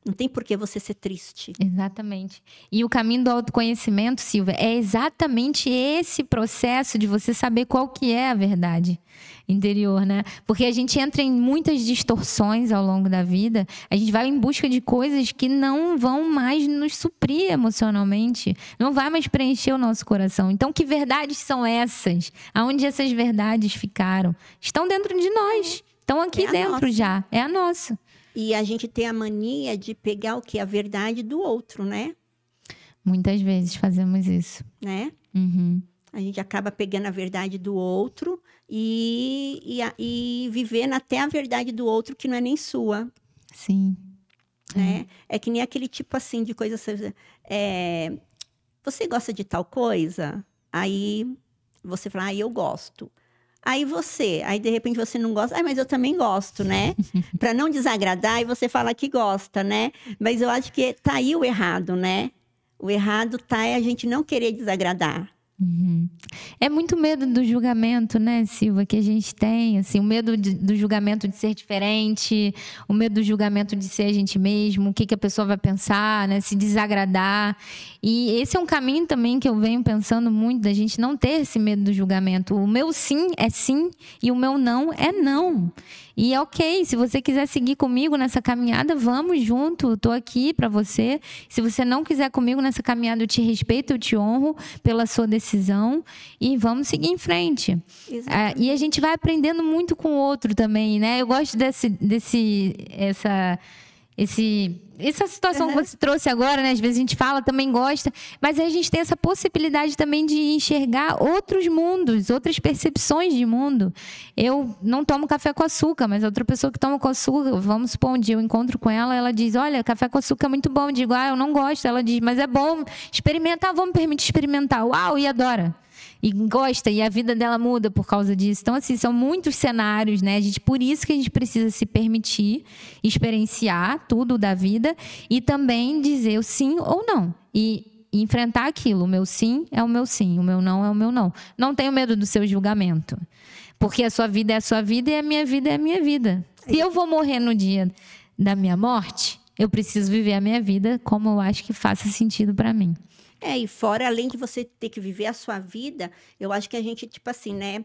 Não tem por que você ser triste. Exatamente. E o caminho do autoconhecimento, Silvia, é exatamente esse processo de você saber qual que é a verdade interior, né? Porque a gente entra em muitas distorções ao longo da vida, a gente vai em busca de coisas que não vão mais nos suprir emocionalmente, não vai mais preencher o nosso coração. Então, que verdades são essas? Aonde essas verdades ficaram? Estão dentro de nós. Estão aqui dentro já. É a nossa. E a gente tem a mania de pegar o quê? A verdade do outro, né? Muitas vezes fazemos isso. Né? Uhum. A gente acaba pegando a verdade do outro e vivendo até a verdade do outro que não é nem sua. Sim. Né? É que nem aquele tipo assim de coisa... você gosta de tal coisa? Aí você fala, eu gosto. Aí de repente você não gosta, mas eu também gosto, né? Para não desagradar, e você fala que gosta, né? Mas eu acho que tá aí o errado, né? O errado é a gente não querer desagradar. Uhum. É muito medo do julgamento, né, Silva, que a gente tem, assim, o medo do julgamento de ser diferente, o medo do julgamento de ser a gente mesmo, o que a pessoa vai pensar, né, se desagradar. E esse é um caminho também que eu venho pensando muito, da gente não ter esse medo do julgamento. O meu sim é sim e o meu não é não. E ok, se você quiser seguir comigo nessa caminhada, vamos junto, eu tô aqui para você. Se você não quiser comigo nessa caminhada, eu te respeito, eu te honro pela sua decisão e vamos seguir em frente. E a gente vai aprendendo muito com o outro também, né? Eu gosto essa situação que você trouxe agora, né? Às vezes a gente fala, também gosta, mas aí a gente tem essa possibilidade também de enxergar outros mundos, outras percepções de mundo. Eu não tomo café com açúcar, mas outra pessoa que toma com açúcar, vamos supor, um dia eu encontro com ela, ela diz, olha, café com açúcar é muito bom. Eu digo, eu não gosto. Ela diz, mas é bom, experimentar, vamos permitir experimentar. Uau, e adora. E gosta, e a vida dela muda por causa disso. Então, assim, são muitos cenários, né? Por isso que a gente precisa se permitir experienciar tudo da vida e também dizer o sim ou não. E enfrentar aquilo. O meu sim é o meu sim, o meu não é o meu não. Não tenho medo do seu julgamento. Porque a sua vida é a sua vida e a minha vida é a minha vida. Se eu vou morrer no dia da minha morte, eu preciso viver a minha vida como eu acho que faça sentido para mim. E fora, além de você ter que viver a sua vida, eu acho que a gente, tipo assim, né?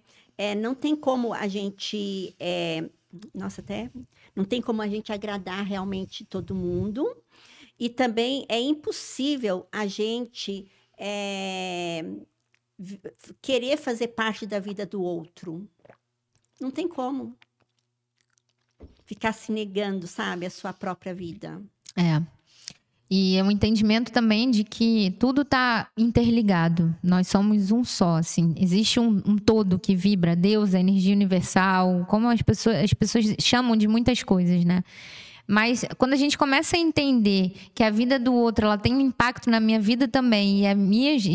Não tem como a gente. Não tem como a gente agradar realmente todo mundo. E também é impossível a gente querer fazer parte da vida do outro. Não tem como. Ficar se negando, sabe, a sua própria vida. E é um entendimento também de que tudo está interligado. Nós somos um só, assim. Existe um todo que vibra, Deus, a energia universal, como as pessoas chamam de muitas coisas, né? Mas quando a gente começa a entender que a vida do outro ela tem um impacto na minha vida também, e as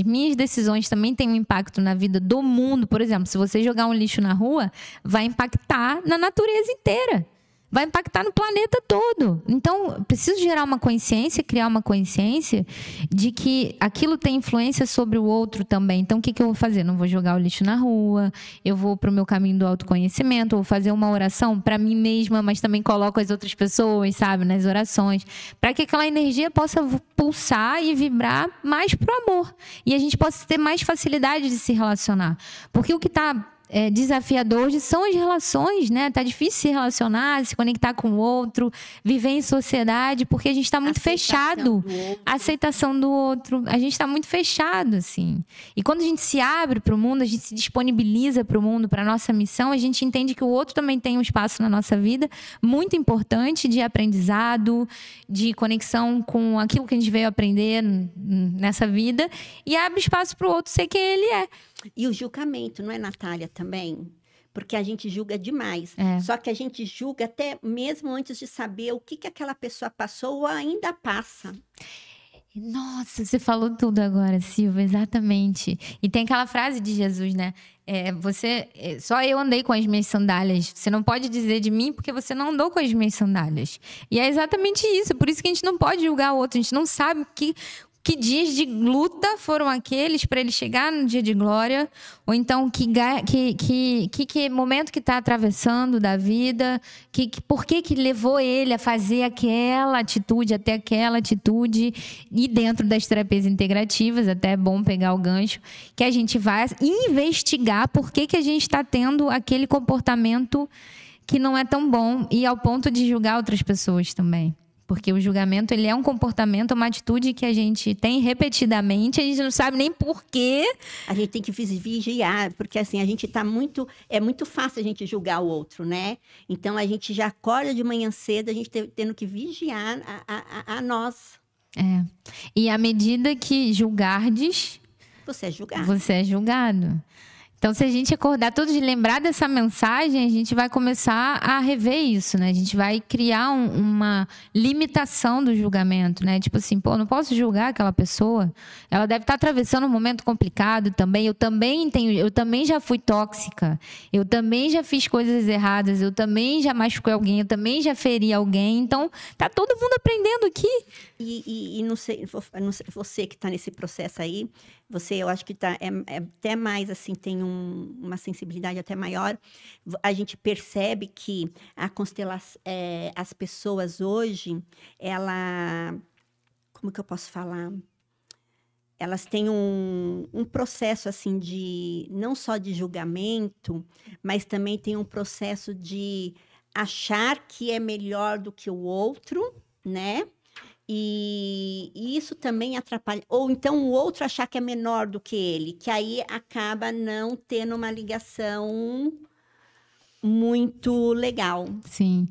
minhas decisões também têm um impacto na vida do mundo, por exemplo, se você jogar um lixo na rua, vai impactar na natureza inteira. Vai impactar no planeta todo. Então, preciso gerar uma consciência, criar uma consciência de que aquilo tem influência sobre o outro também. Então, o que eu vou fazer? Não vou jogar o lixo na rua, eu vou para o meu caminho do autoconhecimento, vou fazer uma oração para mim mesma, mas também coloco as outras pessoas, sabe, nas orações, para que aquela energia possa pulsar e vibrar mais pro amor. E a gente possa ter mais facilidade de se relacionar. Porque o que está desafiador hoje são as relações, né? Tá difícil se relacionar, se conectar com o outro, viver em sociedade, porque a gente está muito fechado. A aceitação do outro. A gente está muito fechado, assim. E quando a gente se abre para o mundo, a gente se disponibiliza para o mundo, para a nossa missão, a gente entende que o outro também tem um espaço na nossa vida muito importante de aprendizado, de conexão com aquilo que a gente veio aprender nessa vida, e abre espaço para o outro ser quem ele é. E o julgamento, não é, Natália, também? Porque a gente julga demais. Só que a gente julga até mesmo antes de saber o que aquela pessoa passou ou ainda passa. Nossa, você falou tudo agora, Silvia, exatamente. E tem aquela frase de Jesus, né? Só eu andei com as minhas sandálias. Você não pode dizer de mim porque você não andou com as minhas sandálias. E é exatamente isso. Por isso que a gente não pode julgar o outro. A gente não sabe que dias de luta foram aqueles para ele chegar no dia de glória, ou então que momento que está atravessando da vida, por que levou ele a fazer aquela atitude, até aquela atitude, e dentro das terapias integrativas, até é bom pegar o gancho, que a gente vai investigar por que a gente está tendo aquele comportamento que não é tão bom, e ao ponto de julgar outras pessoas também. Porque o julgamento, ele é um comportamento, uma atitude que a gente tem repetidamente, a gente não sabe nem por quê. A gente tem que vigiar, porque assim, a gente tá muito... É muito fácil a gente julgar o outro, né? Então, a gente já acorda de manhã cedo, a gente tendo que vigiar a nós. E à medida que julgardes... Você é julgado. Você é julgado. Então, se a gente acordar todos de lembrar dessa mensagem, a gente vai começar a rever isso, né? A gente vai criar uma limitação do julgamento, né? Tipo assim, não posso julgar aquela pessoa. Ela deve estar atravessando um momento complicado também. Eu também já fui tóxica. Eu também já fiz coisas erradas. Eu também já machuquei alguém. Eu também já feri alguém. Então, tá todo mundo aprendendo aqui. E não sei, você que está nesse processo aí, eu acho que tá, até mais assim, tem uma sensibilidade até maior. A gente percebe que a constelação, as pessoas hoje, como que eu posso falar? Elas têm um processo assim não só de julgamento, mas também tem um processo de achar que é melhor do que o outro, né? E isso também atrapalha. Ou então o outro achar que é menor do que ele, que aí acaba não tendo uma ligação muito legal. Sim.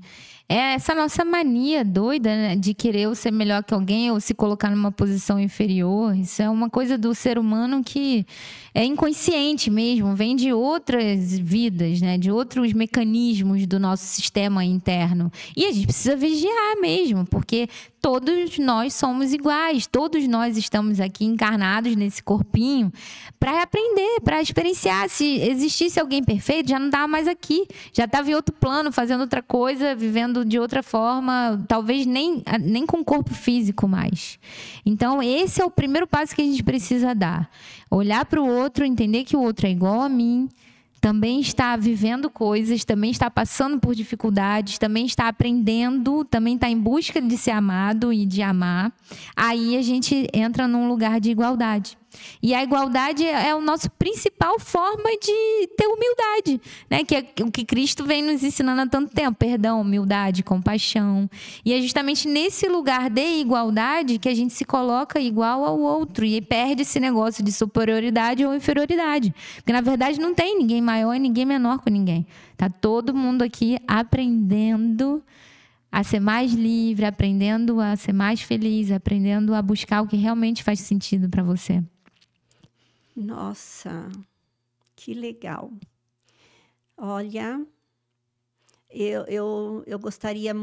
É essa nossa mania doida, né, de querer ser melhor que alguém ou se colocar numa posição inferior. Isso é uma coisa do ser humano que é inconsciente mesmo, vem de outras vidas, né, de outros mecanismos do nosso sistema interno. E a gente precisa vigiar mesmo, porque todos nós somos iguais, todos nós estamos aqui encarnados nesse corpinho para aprender, para experienciar. Se existisse alguém perfeito, já não estava mais aqui, já estava em outro plano, fazendo outra coisa, vivendo de outra forma, talvez nem com corpo físico mais. Então, esse é o primeiro passo que a gente precisa dar. Olhar para o outro, entender que o outro é igual a mim, também está vivendo coisas, também está passando por dificuldades, também está aprendendo, também está em busca de ser amado e de amar. Aí a gente entra num lugar de igualdade. E a igualdade é a nossa principal forma de ter humildade, né? Que é o que Cristo vem nos ensinando há tanto tempo. Perdão, humildade, compaixão. E é justamente nesse lugar de igualdade que a gente se coloca igual ao outro e perde esse negócio de superioridade ou inferioridade. Porque, na verdade, não tem ninguém maior e ninguém menor com ninguém. Tá todo mundo aqui aprendendo a ser mais livre, aprendendo a ser mais feliz, aprendendo a buscar o que realmente faz sentido para você. Nossa, que legal. Olha, eu gostaria,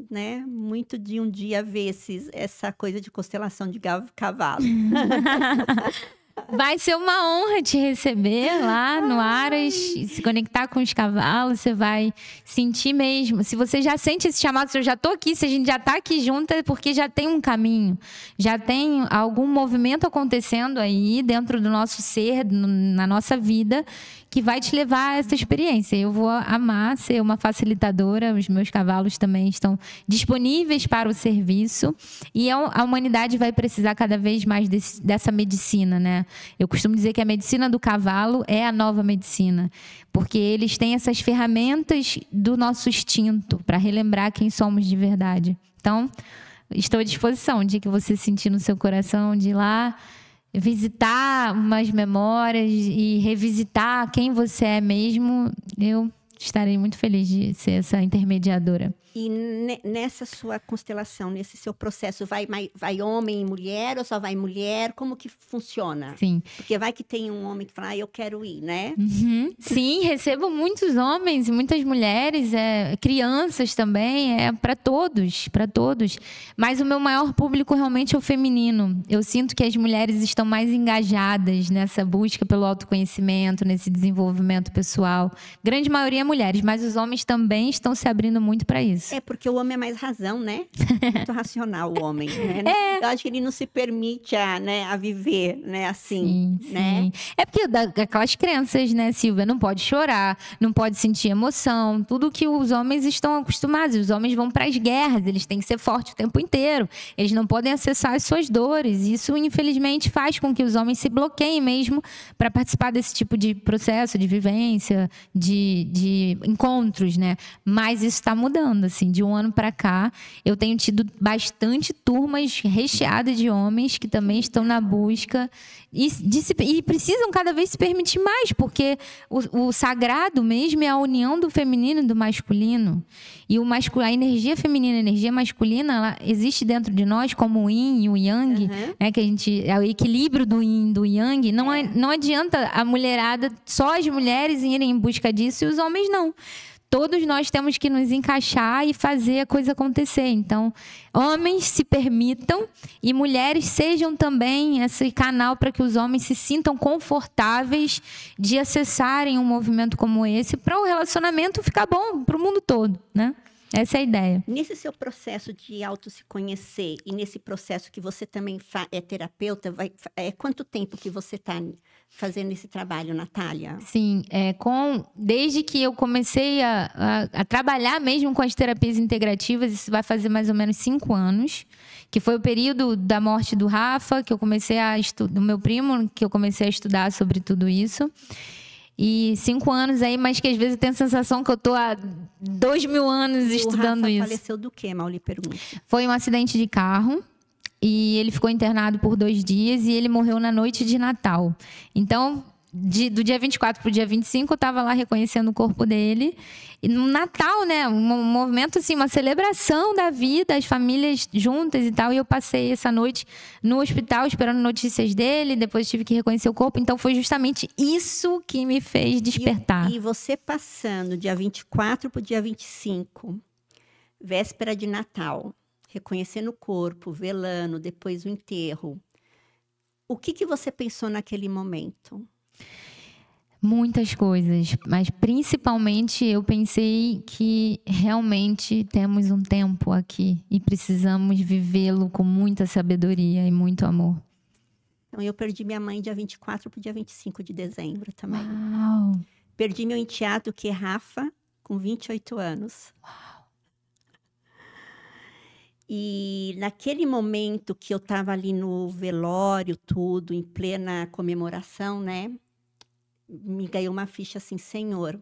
né, muito de um dia ver essa coisa de constelação de cavalo. Vai ser uma honra te receber lá no Aras, se conectar com os cavalos, você vai sentir mesmo. Se você já sente esse chamado, se eu já estou aqui, se a gente já está aqui junto, é porque já tem um caminho, já tem algum movimento acontecendo aí dentro do nosso ser, na nossa vida, que vai te levar a essa experiência. Eu vou amar ser uma facilitadora, os meus cavalos também estão disponíveis para o serviço e a humanidade vai precisar cada vez mais dessa medicina, né? Eu costumo dizer que a medicina do cavalo é a nova medicina, porque eles têm essas ferramentas do nosso instinto para relembrar quem somos de verdade. Então, estou à disposição, o dia que você sentir no seu coração de ir lá visitar umas memórias e revisitar quem você é mesmo, eu estarei muito feliz de ser essa intermediadora. E nessa sua constelação, nesse seu processo, vai homem e mulher ou só vai mulher? Como que funciona? Sim. Porque vai que tem um homem que fala, eu quero ir, né? Uhum. Sim, recebo muitos homens e muitas mulheres, crianças também, para todos, para todos. Mas o meu maior público realmente é o feminino. Eu sinto que as mulheres estão mais engajadas nessa busca pelo autoconhecimento, nesse desenvolvimento pessoal. Grande maioria é mulheres, mas os homens também estão se abrindo muito para isso. É, porque o homem é mais razão, né? Muito racional o homem, né? Eu acho que ele não se permite a viver, né? Assim, sim, né? Sim. É porque aquelas crenças, né, Silvia? Não pode chorar, não pode sentir emoção. Tudo que os homens estão acostumados. Os homens vão para as guerras, eles têm que ser fortes o tempo inteiro. Eles não podem acessar as suas dores. Isso, infelizmente, faz com que os homens se bloqueiem mesmo para participar desse tipo de processo, de vivência, de encontros, né? Mas isso está mudando. Assim, de um ano para cá, eu tenho tido bastante turmas recheadas de homens que também estão na busca e precisam cada vez se permitir mais, porque o sagrado mesmo é a união do feminino e do masculino. E a energia feminina e a energia masculina, ela existe dentro de nós como o yin e o yang, né, que é o equilíbrio do yin e do yang. Não adianta a mulherada, só as mulheres irem em busca disso e os homens não. Todos nós temos que nos encaixar e fazer a coisa acontecer. Então, homens se permitam e mulheres sejam também esse canal para que os homens se sintam confortáveis de acessarem um movimento como esse para o relacionamento ficar bom para o mundo todo, né? Essa é a ideia. Nesse seu processo de se conhecer e nesse processo que você também é terapeuta, quanto tempo que você está fazendo esse trabalho, Natália? Sim, desde que eu comecei a trabalhar mesmo com as terapias integrativas, isso vai fazer mais ou menos 5 anos, que foi o período da morte do Rafa, que eu comecei do meu primo, que eu comecei a estudar sobre tudo isso. E 5 anos aí, mas que às vezes eu tenho a sensação que eu tô há 2000 anos estudando isso. O Rafa faleceu do quê, Mauli pergunta? Foi um acidente de carro. E ele ficou internado por 2 dias e ele morreu na noite de Natal. Então, do dia 24 para o dia 25, eu estava lá reconhecendo o corpo dele. E no Natal, né, um movimento assim, uma celebração da vida, as famílias juntas e tal. E eu passei essa noite no hospital esperando notícias dele, depois tive que reconhecer o corpo. Então, foi justamente isso que me fez despertar. E você passando dia 24 para o dia 25, véspera de Natal, reconhecendo o corpo, velando, depois o enterro. O que você pensou naquele momento? Muitas coisas, mas principalmente eu pensei que realmente temos um tempo aqui e precisamos vivê-lo com muita sabedoria e muito amor. Então, eu perdi minha mãe dia 24 para o dia 25 de dezembro também. Uau! Perdi meu enteado, que é Rafa, com 28 anos. Uau! E naquele momento que eu estava ali no velório, tudo, em plena comemoração, né? Me ganhou uma ficha assim, Senhor,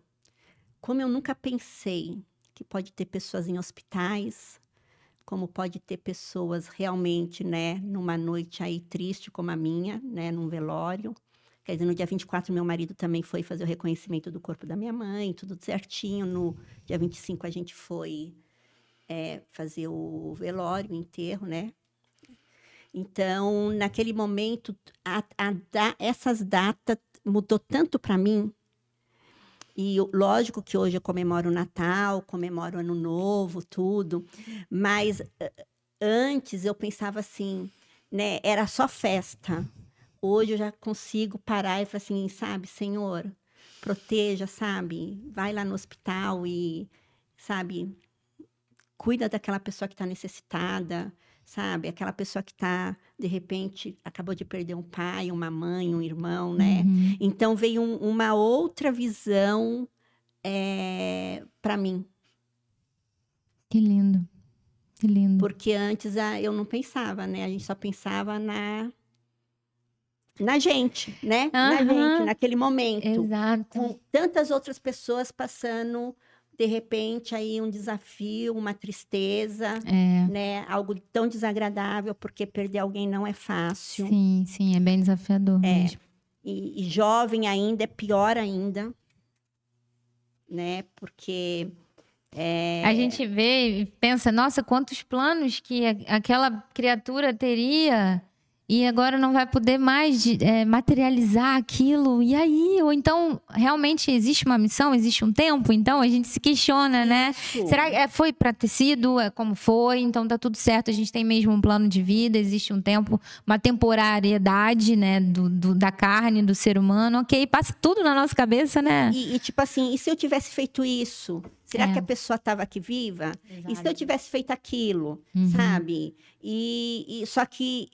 como eu nunca pensei que pode ter pessoas em hospitais, como pode ter pessoas realmente, né, numa noite aí triste como a minha, né, num velório. Quer dizer, no dia 24, meu marido também foi fazer o reconhecimento do corpo da minha mãe, tudo certinho. No dia 25, a gente foi fazer o velório, o enterro, né? Então, naquele momento, essas datas mudou tanto para mim. E lógico que hoje eu comemoro o Natal, comemoro o Ano Novo, tudo. Mas antes eu pensava assim, né? Era só festa. Hoje eu já consigo parar e falar assim, sabe, Senhor, proteja, sabe? Vai lá no hospital e, sabe, cuida daquela pessoa que está necessitada, sabe? Aquela pessoa que está, de repente, acabou de perder um pai, uma mãe, um irmão, né? Uhum. Então, veio uma outra visão para mim. Que lindo. Que lindo. Porque antes eu não pensava, né? A gente só pensava na gente, né? Uhum. Na gente, naquele momento. Exato. Com tantas outras pessoas passando, de repente, aí um desafio, uma tristeza, né? Algo tão desagradável, porque perder alguém não é fácil. Sim, sim, é bem desafiador mesmo. E jovem ainda é pior ainda, né? Porque a gente vê e pensa, nossa, quantos planos que aquela criatura teria e agora não vai poder mais materializar aquilo. E aí? Ou então, realmente existe uma missão, existe um tempo? Então, a gente se questiona, né? Será que foi para ter sido? Como foi? Então, tá tudo certo. A gente tem mesmo um plano de vida, existe um tempo, uma temporariedade, né? Da carne, do ser humano. Ok, passa tudo na nossa cabeça, né? E tipo assim, e se eu tivesse feito isso? Será que a pessoa estava aqui viva? Exato. E se eu tivesse feito aquilo, sabe? E só que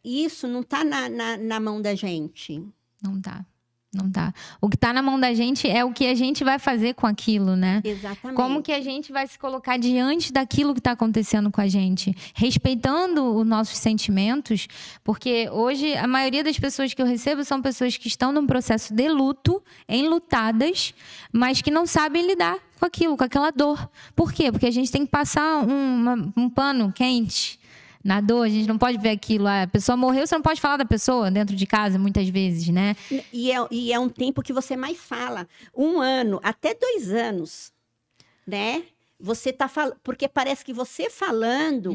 isso não está na mão da gente. Não tá. Não tá. O que está na mão da gente é o que a gente vai fazer com aquilo, né? Exatamente. Como que a gente vai se colocar diante daquilo que está acontecendo com a gente, respeitando os nossos sentimentos, porque hoje a maioria das pessoas que eu recebo são pessoas que estão num processo de luto, enlutadas, mas que não sabem lidar com aquilo, com aquela dor. Por quê? Porque a gente tem que passar um pano quente na dor, a gente não pode ver aquilo. A pessoa morreu, você não pode falar da pessoa dentro de casa, muitas vezes, né? E é um tempo que você mais fala. 1 ano, até 2 anos, né? Você tá falando, porque parece que você falando,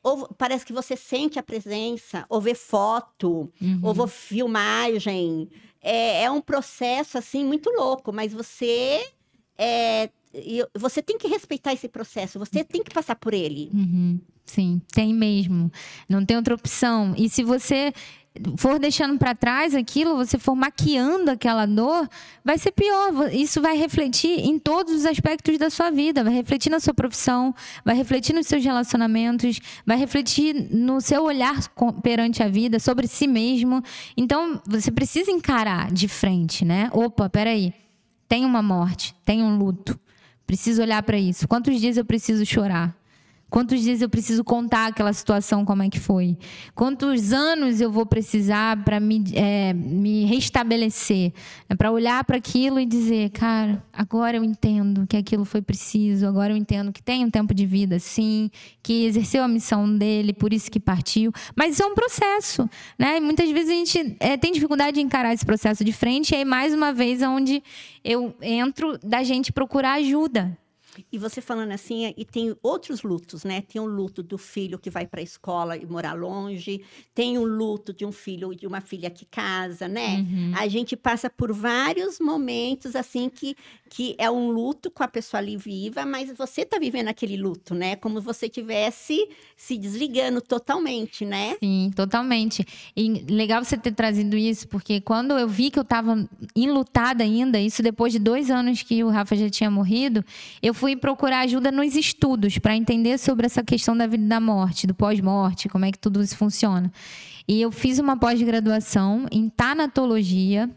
ou parece que você sente a presença, ou vê foto, ou vê filmagem. É um processo, assim, muito louco, mas você tem que respeitar esse processo, você tem que passar por ele. Sim, tem mesmo. Não tem outra opção. E se você for deixando para trás aquilo, você for maquiando aquela dor, vai ser pior. Isso vai refletir em todos os aspectos da sua vida. Vai refletir na sua profissão, vai refletir nos seus relacionamentos, vai refletir no seu olhar perante a vida, sobre si mesmo. Então, você precisa encarar de frente, né? Opa, peraí. Tem uma morte, tem um luto. Preciso olhar para isso. Quantos dias eu preciso chorar? Quantos dias eu preciso contar aquela situação, como é que foi? Quantos anos eu vou precisar para me restabelecer? Para olhar para aquilo e dizer, cara, agora eu entendo que aquilo foi preciso, agora eu entendo que tem um tempo de vida, sim, que exerceu a missão dele, por isso que partiu. Mas isso é um processo, né? E muitas vezes a gente tem dificuldade de encarar esse processo de frente, e aí, mais uma vez, é onde eu entro da gente procurar ajuda. E você falando assim, e tem outros lutos, né? Tem o luto do filho que vai para a escola e morar longe, tem o luto de um filho e de uma filha que casa, né? A gente passa por vários momentos, assim, que é um luto com a pessoa ali viva, mas você está vivendo aquele luto, né? Como se você estivesse se desligando totalmente, né? Sim, totalmente. E legal você ter trazido isso, porque quando eu vi que eu estava enlutada ainda, isso depois de 2 anos que o Rafa já tinha morrido, eu fui procurar ajuda nos estudos para entender sobre essa questão da vida e da morte, do pós-morte, como é que tudo isso funciona. E eu fiz uma pós-graduação em tanatologia,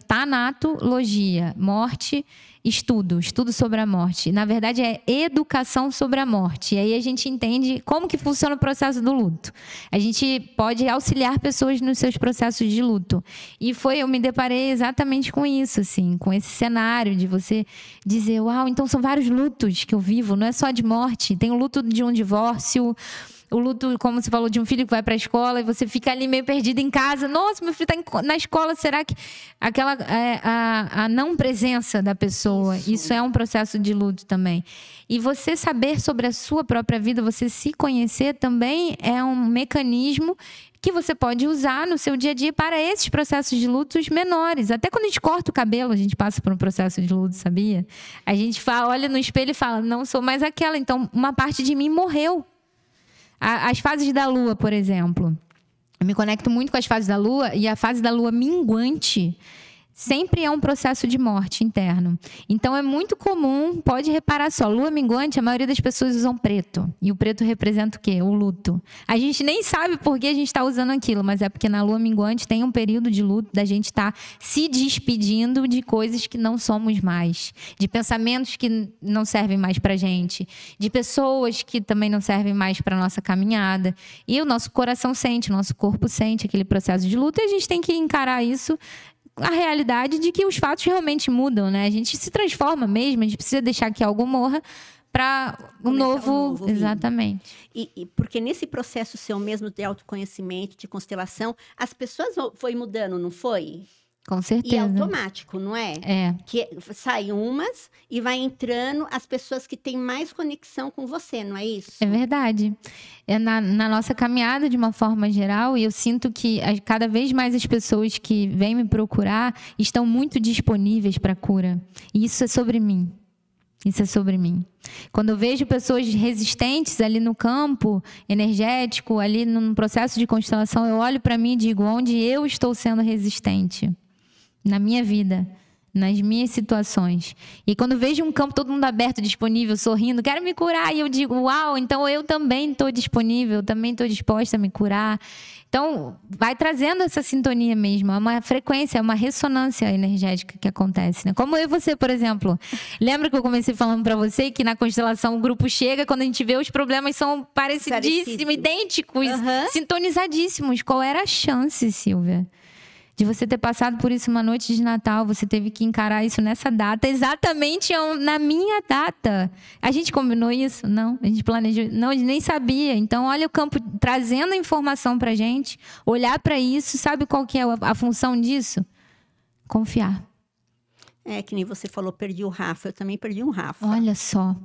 morte, estudo sobre a morte. Na verdade, é educação sobre a morte. E aí a gente entende como que funciona o processo do luto. A gente pode auxiliar pessoas nos seus processos de luto. E eu me deparei exatamente com isso, assim, com esse cenário de você dizer, uau, então são vários lutos que eu vivo, não é só de morte. Tem o luto de um divórcio, o luto, como você falou, de um filho que vai para a escola e você fica ali meio perdido em casa. Nossa, meu filho está na escola, será que a não presença da pessoa, isso é um processo de luto também. E você saber sobre a sua própria vida, você se conhecer também é um mecanismo que você pode usar no seu dia a dia para esses processos de lutos menores. Até quando a gente corta o cabelo, a gente passa por um processo de luto, sabia? A gente olha no espelho e fala, não sou mais aquela, então uma parte de mim morreu. As fases da lua, por exemplo. Eu me conecto muito com as fases da lua, e a fase da lua minguante sempre é um processo de morte interno. Então, é muito comum, pode reparar só, lua minguante, a maioria das pessoas usam preto. E o preto representa o quê? O luto. A gente nem sabe por que a gente está usando aquilo, mas é porque na lua minguante tem um período de luto da gente estar se despedindo de coisas que não somos mais, de pensamentos que não servem mais para a gente, de pessoas que também não servem mais para a nossa caminhada. E o nosso coração sente, o nosso corpo sente aquele processo de luto, e a gente tem que encarar isso, a realidade de que os fatos realmente mudam, né? A gente se transforma mesmo, a gente precisa deixar que algo morra para um novo exatamente. E porque nesse processo seu mesmo de autoconhecimento, de constelação, as pessoas foi mudando, não foi? Com certeza. E é automático, não é? É. Que saem umas e vai entrando as pessoas que têm mais conexão com você, não é isso? É verdade. Na nossa caminhada, de uma forma geral, eu sinto que cada vez mais as pessoas que vêm me procurar estão muito disponíveis para a cura. E isso é sobre mim. Isso é sobre mim. Quando eu vejo pessoas resistentes ali no campo energético, ali num processo de constelação, eu olho para mim e digo, onde eu estou sendo resistente? Na minha vida, nas minhas situações. E quando eu vejo um campo todo mundo aberto, disponível, sorrindo, quero me curar, e eu digo, uau, então eu também estou disponível, também estou disposta a me curar. Então, vai trazendo essa sintonia mesmo, é uma frequência, é uma ressonância energética que acontece, né? Como eu e você, por exemplo. Lembra que eu comecei falando para você que na constelação o grupo chega, quando a gente vê os problemas são parecidíssimos, idênticos, sintonizadíssimos. Qual era a chance, Silvia, de você ter passado por isso uma noite de Natal? Você teve que encarar isso nessa data, exatamente na minha data. A gente combinou isso? Não. A gente planejou? Não, a gente nem sabia. Então, olha o campo trazendo a informação pra gente, olhar para isso, sabe qual que é a função disso? Confiar. É, que nem você falou, perdi o Rafa, eu também perdi um Rafa. Olha só.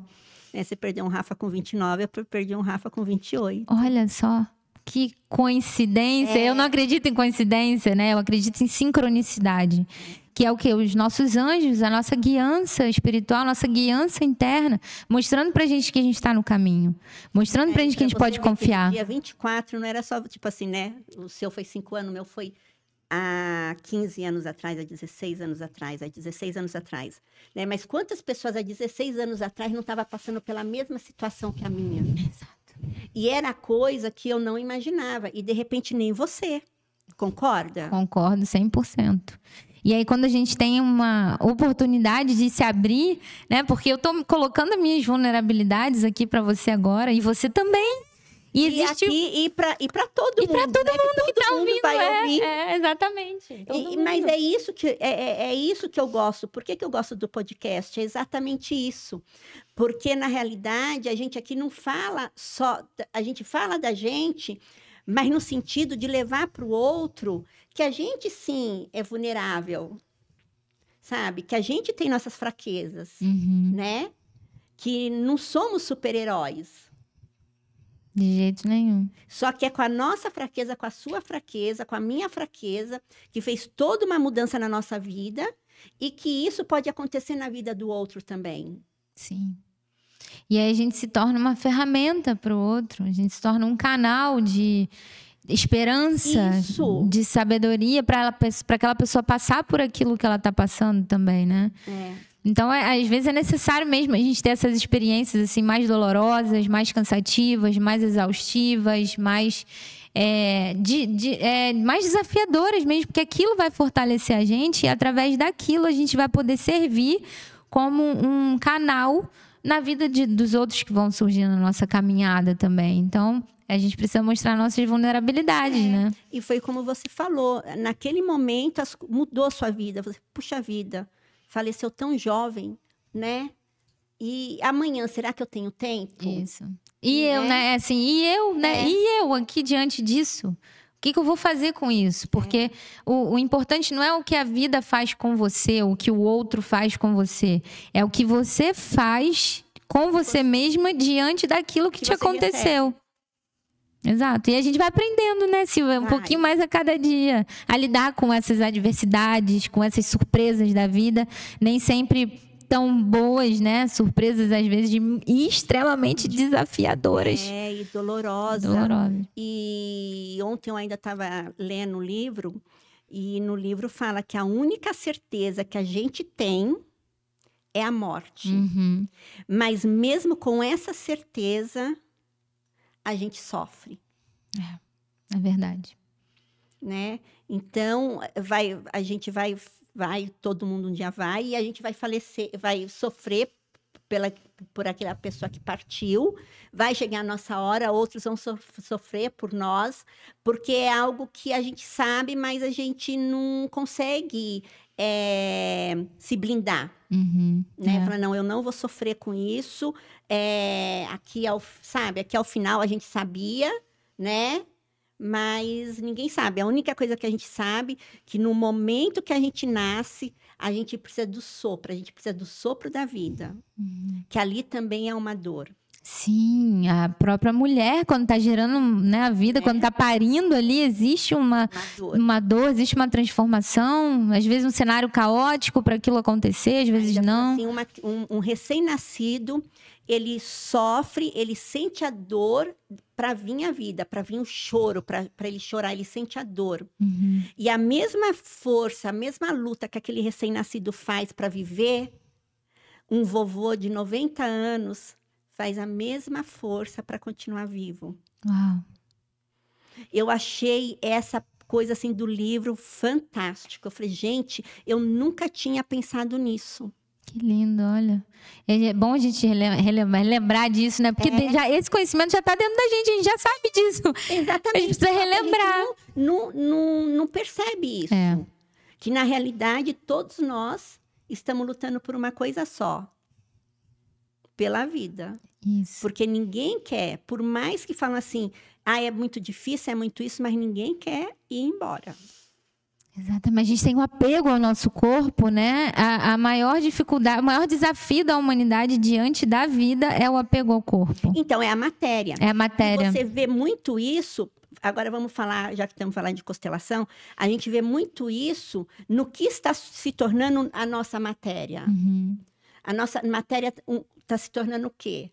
Você perdeu um Rafa com 29, eu perdi um Rafa com 28. Olha só. Que coincidência. Eu não acredito em coincidência, né? Eu acredito em sincronicidade. Que é o quê? Os nossos anjos, a nossa guiança espiritual, a nossa guiança interna, mostrando pra gente que a gente tá no caminho. Mostrando pra gente que a gente pode confiar. Dia 24 não era só, tipo assim, né? O seu foi 5 anos, o meu foi há 15 anos atrás, há 16 anos atrás, há 16 anos atrás. Né? Mas quantas pessoas há 16 anos atrás não estavam passando pela mesma situação que a minha? Exato. E era coisa que eu não imaginava. E, de repente, nem você. Concorda? Concordo 100%. E aí, quando a gente tem uma oportunidade de se abrir, né? Porque eu tô colocando as minhas vulnerabilidades aqui para você agora, e você também. E existe... e para todo mundo. E para todo mundo que tá ouvindo. Vai ouvir. Exatamente. Mas é isso que eu gosto. Por que eu gosto do podcast? É exatamente isso. Porque, na realidade, a gente aqui não fala só... A gente fala da gente, mas no sentido de levar para o outro que a gente, sim, é vulnerável. Sabe? Que a gente tem nossas fraquezas, né? Que não somos super-heróis. De jeito nenhum. Só que é com a nossa fraqueza, com a sua fraqueza, com a minha fraqueza, que fez toda uma mudança na nossa vida e que isso pode acontecer na vida do outro também. Sim. E aí a gente se torna uma ferramenta para o outro, a gente se torna um canal de esperança, de sabedoria para aquela pessoa passar por aquilo que ela está passando também, né? Então, às vezes é necessário mesmo a gente ter essas experiências assim, mais dolorosas, mais cansativas, mais exaustivas, mais desafiadoras mesmo, porque aquilo vai fortalecer a gente e através daquilo a gente vai poder servir como um canal na vida dos outros que vão surgir na nossa caminhada também. Então, a gente precisa mostrar nossas vulnerabilidades, né? E foi como você falou, naquele momento mudou a sua vida. Você, puxa vida, faleceu tão jovem, né? E amanhã, será que eu tenho tempo? Isso. E eu, né? Assim, E eu aqui diante disso? O que eu vou fazer com isso? Porque o importante não é o que a vida faz com você, o que o outro faz com você. É o que você faz com você mesma diante daquilo que te aconteceu. Recebe. Exato. E a gente vai aprendendo, né, Silvia? Um pouquinho mais a cada dia. A lidar com essas adversidades, com essas surpresas da vida. Nem sempre tão boas, né? Surpresas, às vezes, extremamente desafiadoras. E dolorosas. E ontem eu ainda estava lendo um livro. E no livro fala que a única certeza que a gente tem é a morte. Mas mesmo com essa certeza... a gente sofre. É verdade. Né? Então, a gente vai, todo mundo um dia vai, e a gente vai falecer, vai sofrer por aquela pessoa que partiu, vai chegar a nossa hora, outros vão sofrer por nós, porque é algo que a gente sabe, mas a gente não consegue se blindar. Né? Falar, não, eu não vou sofrer com isso. Aqui ao final a gente sabia, né? Mas ninguém sabe. A única coisa que a gente sabe é que no momento que a gente nasce, a gente precisa do sopro, a gente precisa do sopro da vida. Que ali também é uma dor. Sim, a própria mulher, quando está gerando, né, a vida, quando está parindo ali, existe uma dor, existe uma transformação, às vezes um cenário caótico para aquilo acontecer, às vezes não. Assim, um recém-nascido, ele sofre, ele sente a dor para vir a vida, para vir o choro, para ele chorar, ele sente a dor. E a mesma força, a mesma luta que aquele recém-nascido faz para viver, um vovô de 90 anos... faz a mesma força para continuar vivo. Uau. Eu achei essa coisa assim do livro fantástica. Eu falei, gente, eu nunca tinha pensado nisso. Que lindo, olha. É bom a gente relembrar disso, né? Porque esse conhecimento já está dentro da gente, a gente já sabe disso. Exatamente. A gente precisa relembrar. A gente não percebe isso. Que, na realidade, todos nós estamos lutando por uma coisa só. Pela vida. Isso. Porque ninguém quer, por mais que falam assim, é muito difícil, é muito isso, mas ninguém quer ir embora. Exatamente. A gente tem um apego ao nosso corpo, né? A maior dificuldade, o maior desafio da humanidade diante da vida é o apego ao corpo. Então, é a matéria. É a matéria. E você vê muito isso... Agora vamos falar, já que estamos falando de constelação, a gente vê muito isso no que está se tornando a nossa matéria. A nossa matéria está se tornando o quê?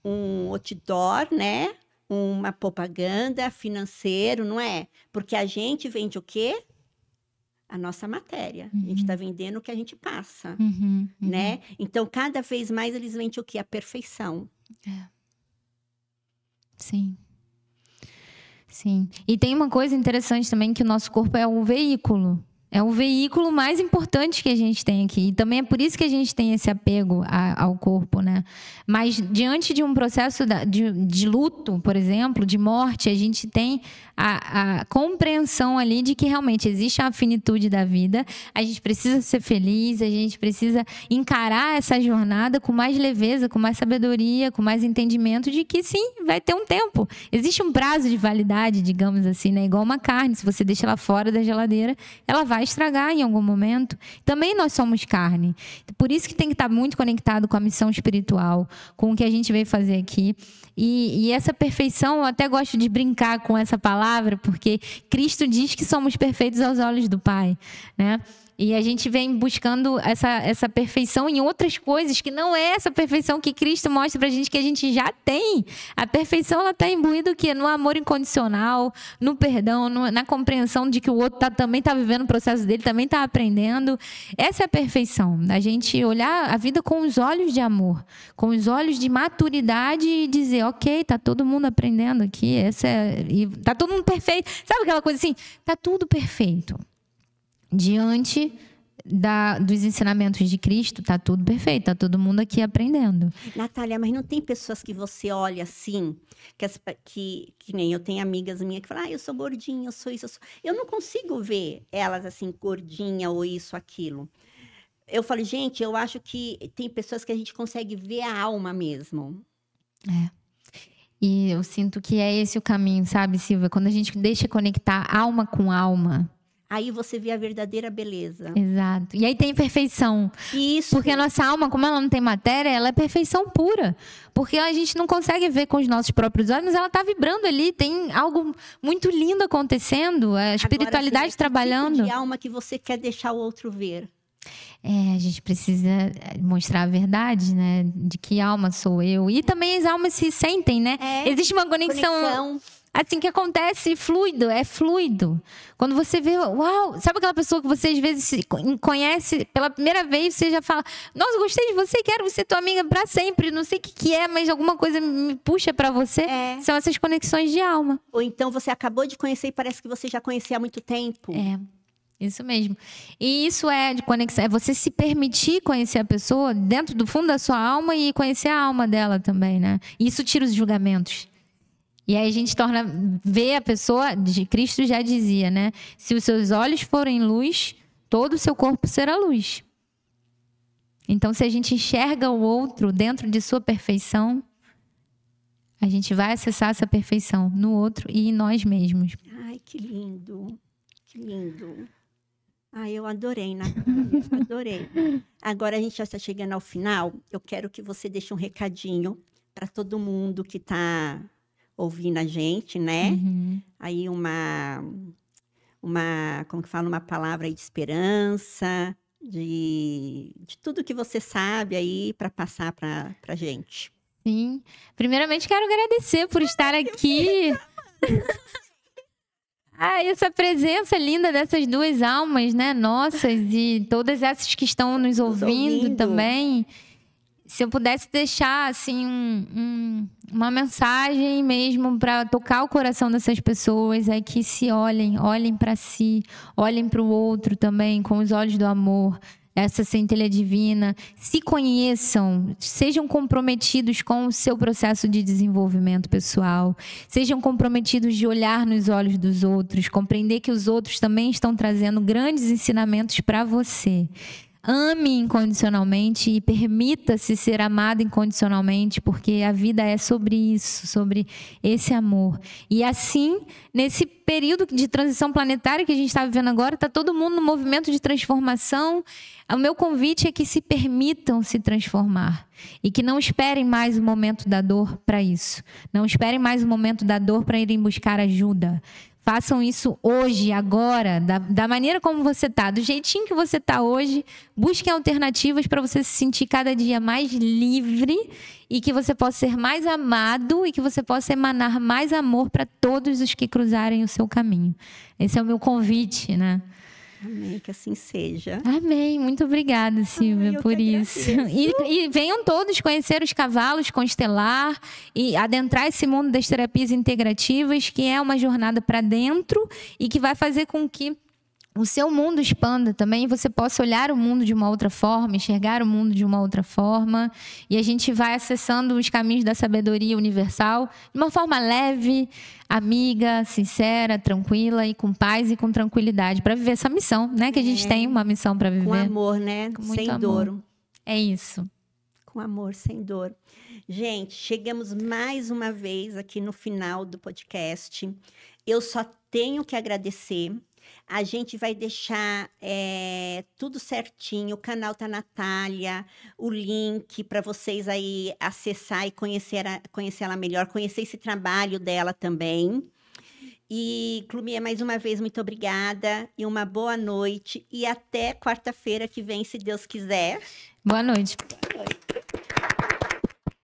Um outdoor, né? Uma propaganda financeiro, não é? Porque a gente vende o quê? A nossa matéria. A gente está vendendo o que a gente passa, né? Então, cada vez mais eles vendem o quê? A perfeição. Sim. Sim. E tem uma coisa interessante também, que o nosso corpo é o veículo. É o veículo mais importante que a gente tem aqui. E também é por isso que a gente tem esse apego ao corpo, né? Mas diante de um processo de luto, por exemplo, de morte, a gente tem a compreensão ali de que realmente existe a finitude da vida. A gente precisa ser feliz, a gente precisa encarar essa jornada com mais leveza, com mais sabedoria, com mais entendimento de que sim, vai ter um tempo. Existe um prazo de validade, digamos assim, né? Igual uma carne. Se você deixa ela fora da geladeira, ela vai estragar em algum momento. Também nós somos carne. Por isso que tem que estar muito conectado com a missão espiritual, com o que a gente veio fazer aqui. E essa perfeição, eu até gosto de brincar com essa palavra, porque Cristo diz que somos perfeitos aos olhos do Pai, né? E a gente vem buscando essa perfeição em outras coisas, que não é essa perfeição que Cristo mostra pra gente que a gente já tem. A perfeição, ela está imbuída no amor incondicional, no perdão, na compreensão de que o outro também está vivendo o processo dele, também está aprendendo. Essa é a perfeição. A gente olhar a vida com os olhos de amor, com os olhos de maturidade e dizer, ok, tá todo mundo aprendendo aqui, e tá todo mundo perfeito. Sabe aquela coisa assim? Tá tudo perfeito. Diante dos ensinamentos de Cristo, tá tudo perfeito, tá todo mundo aqui aprendendo. Natália, mas não tem pessoas que você olha assim, que nem eu tenho amigas minhas que falam, eu sou gordinha, eu sou isso, eu não consigo ver elas assim, gordinha ou isso, aquilo. Eu falo, gente, eu acho que tem pessoas que a gente consegue ver a alma mesmo. E eu sinto que é esse o caminho, sabe, Silvia? Quando a gente deixa conectar alma com alma, aí você vê a verdadeira beleza. Exato. E aí tem perfeição. Isso. Porque a nossa alma, como ela não tem matéria, ela é perfeição pura. Porque a gente não consegue ver com os nossos próprios olhos, mas ela está vibrando ali. Tem algo muito lindo acontecendo. A espiritualidade agora, trabalhando. Que tipo de alma que você quer deixar o outro ver? A gente precisa mostrar a verdade, né? De que alma sou eu. E também as almas se sentem, né? Existe uma conexão. Assim que acontece, fluido, é fluido. Quando você vê, uau, sabe aquela pessoa que você às vezes conhece pela primeira vez, você já fala, nossa, gostei de você, quero ser tua amiga pra sempre, não sei o que é, mas alguma coisa me puxa pra você. São essas conexões de alma. Ou então você acabou de conhecer e parece que você já conhecia há muito tempo. Isso mesmo. E isso é de conexão, é você se permitir conhecer a pessoa dentro do fundo da sua alma e conhecer a alma dela também, né? E isso tira os julgamentos. E aí a gente vê a pessoa, Cristo já dizia, né? Se os seus olhos forem luz, todo o seu corpo será luz. Então, se a gente enxerga o outro dentro de sua perfeição, a gente vai acessar essa perfeição no outro e em nós mesmos. Ai, que lindo. Que lindo. Ai, eu adorei, Natália. Adorei. Agora a gente já está chegando ao final. Eu quero que você deixe um recadinho para todo mundo que está ouvindo a gente, né? Aí como que fala, uma palavra aí de esperança, de tudo que você sabe aí para passar para gente. Sim. Primeiramente, quero agradecer por estar aqui. Essa presença linda dessas duas almas, né? Nossas e todas essas que estão nos ouvindo também. Se eu pudesse deixar, assim, uma mensagem mesmo para tocar o coração dessas pessoas, é que se olhem para si, olhem para o outro também, com os olhos do amor, essa centelha divina, se conheçam, sejam comprometidos com o seu processo de desenvolvimento pessoal, sejam comprometidos de olhar nos olhos dos outros, compreender que os outros também estão trazendo grandes ensinamentos para você. Ame incondicionalmente e permita-se ser amado incondicionalmente, porque a vida é sobre isso, sobre esse amor. E assim, nesse período de transição planetária que a gente está vivendo agora, está todo mundo no movimento de transformação. O meu convite é que se permitam se transformar e que não esperem mais o momento da dor para isso. Não esperem mais o momento da dor para irem buscar ajuda. Façam isso hoje, agora, da maneira como você está, do jeitinho que você está hoje. Busquem alternativas para você se sentir cada dia mais livre e que você possa ser mais amado e que você possa emanar mais amor para todos os que cruzarem o seu caminho. Esse é o meu convite, né? Amém, que assim seja. Amém, muito obrigada, Silvia, por isso. E venham todos conhecer os cavalos Constelar e adentrar esse mundo das terapias integrativas, que é uma jornada para dentro e que vai fazer com que o seu mundo expanda também, você possa olhar o mundo de uma outra forma, enxergar o mundo de uma outra forma, e a gente vai acessando os caminhos da sabedoria universal de uma forma leve, amiga, sincera, tranquila e com paz e com tranquilidade para viver essa missão, né? Que a gente tem uma missão para viver. Com amor, né? Com muito Sem amor. dor. É isso. Com amor, sem dor. Gente, chegamos mais uma vez aqui no final do podcast. Eu só tenho que agradecer. A gente vai deixar tudo certinho. O canal da Natália, o link para vocês aí acessar e conhecer ela melhor, conhecer esse trabalho dela também. E, Clumia, mais uma vez, muito obrigada e uma boa noite. E até quarta-feira que vem, se Deus quiser. Boa noite. Boa noite.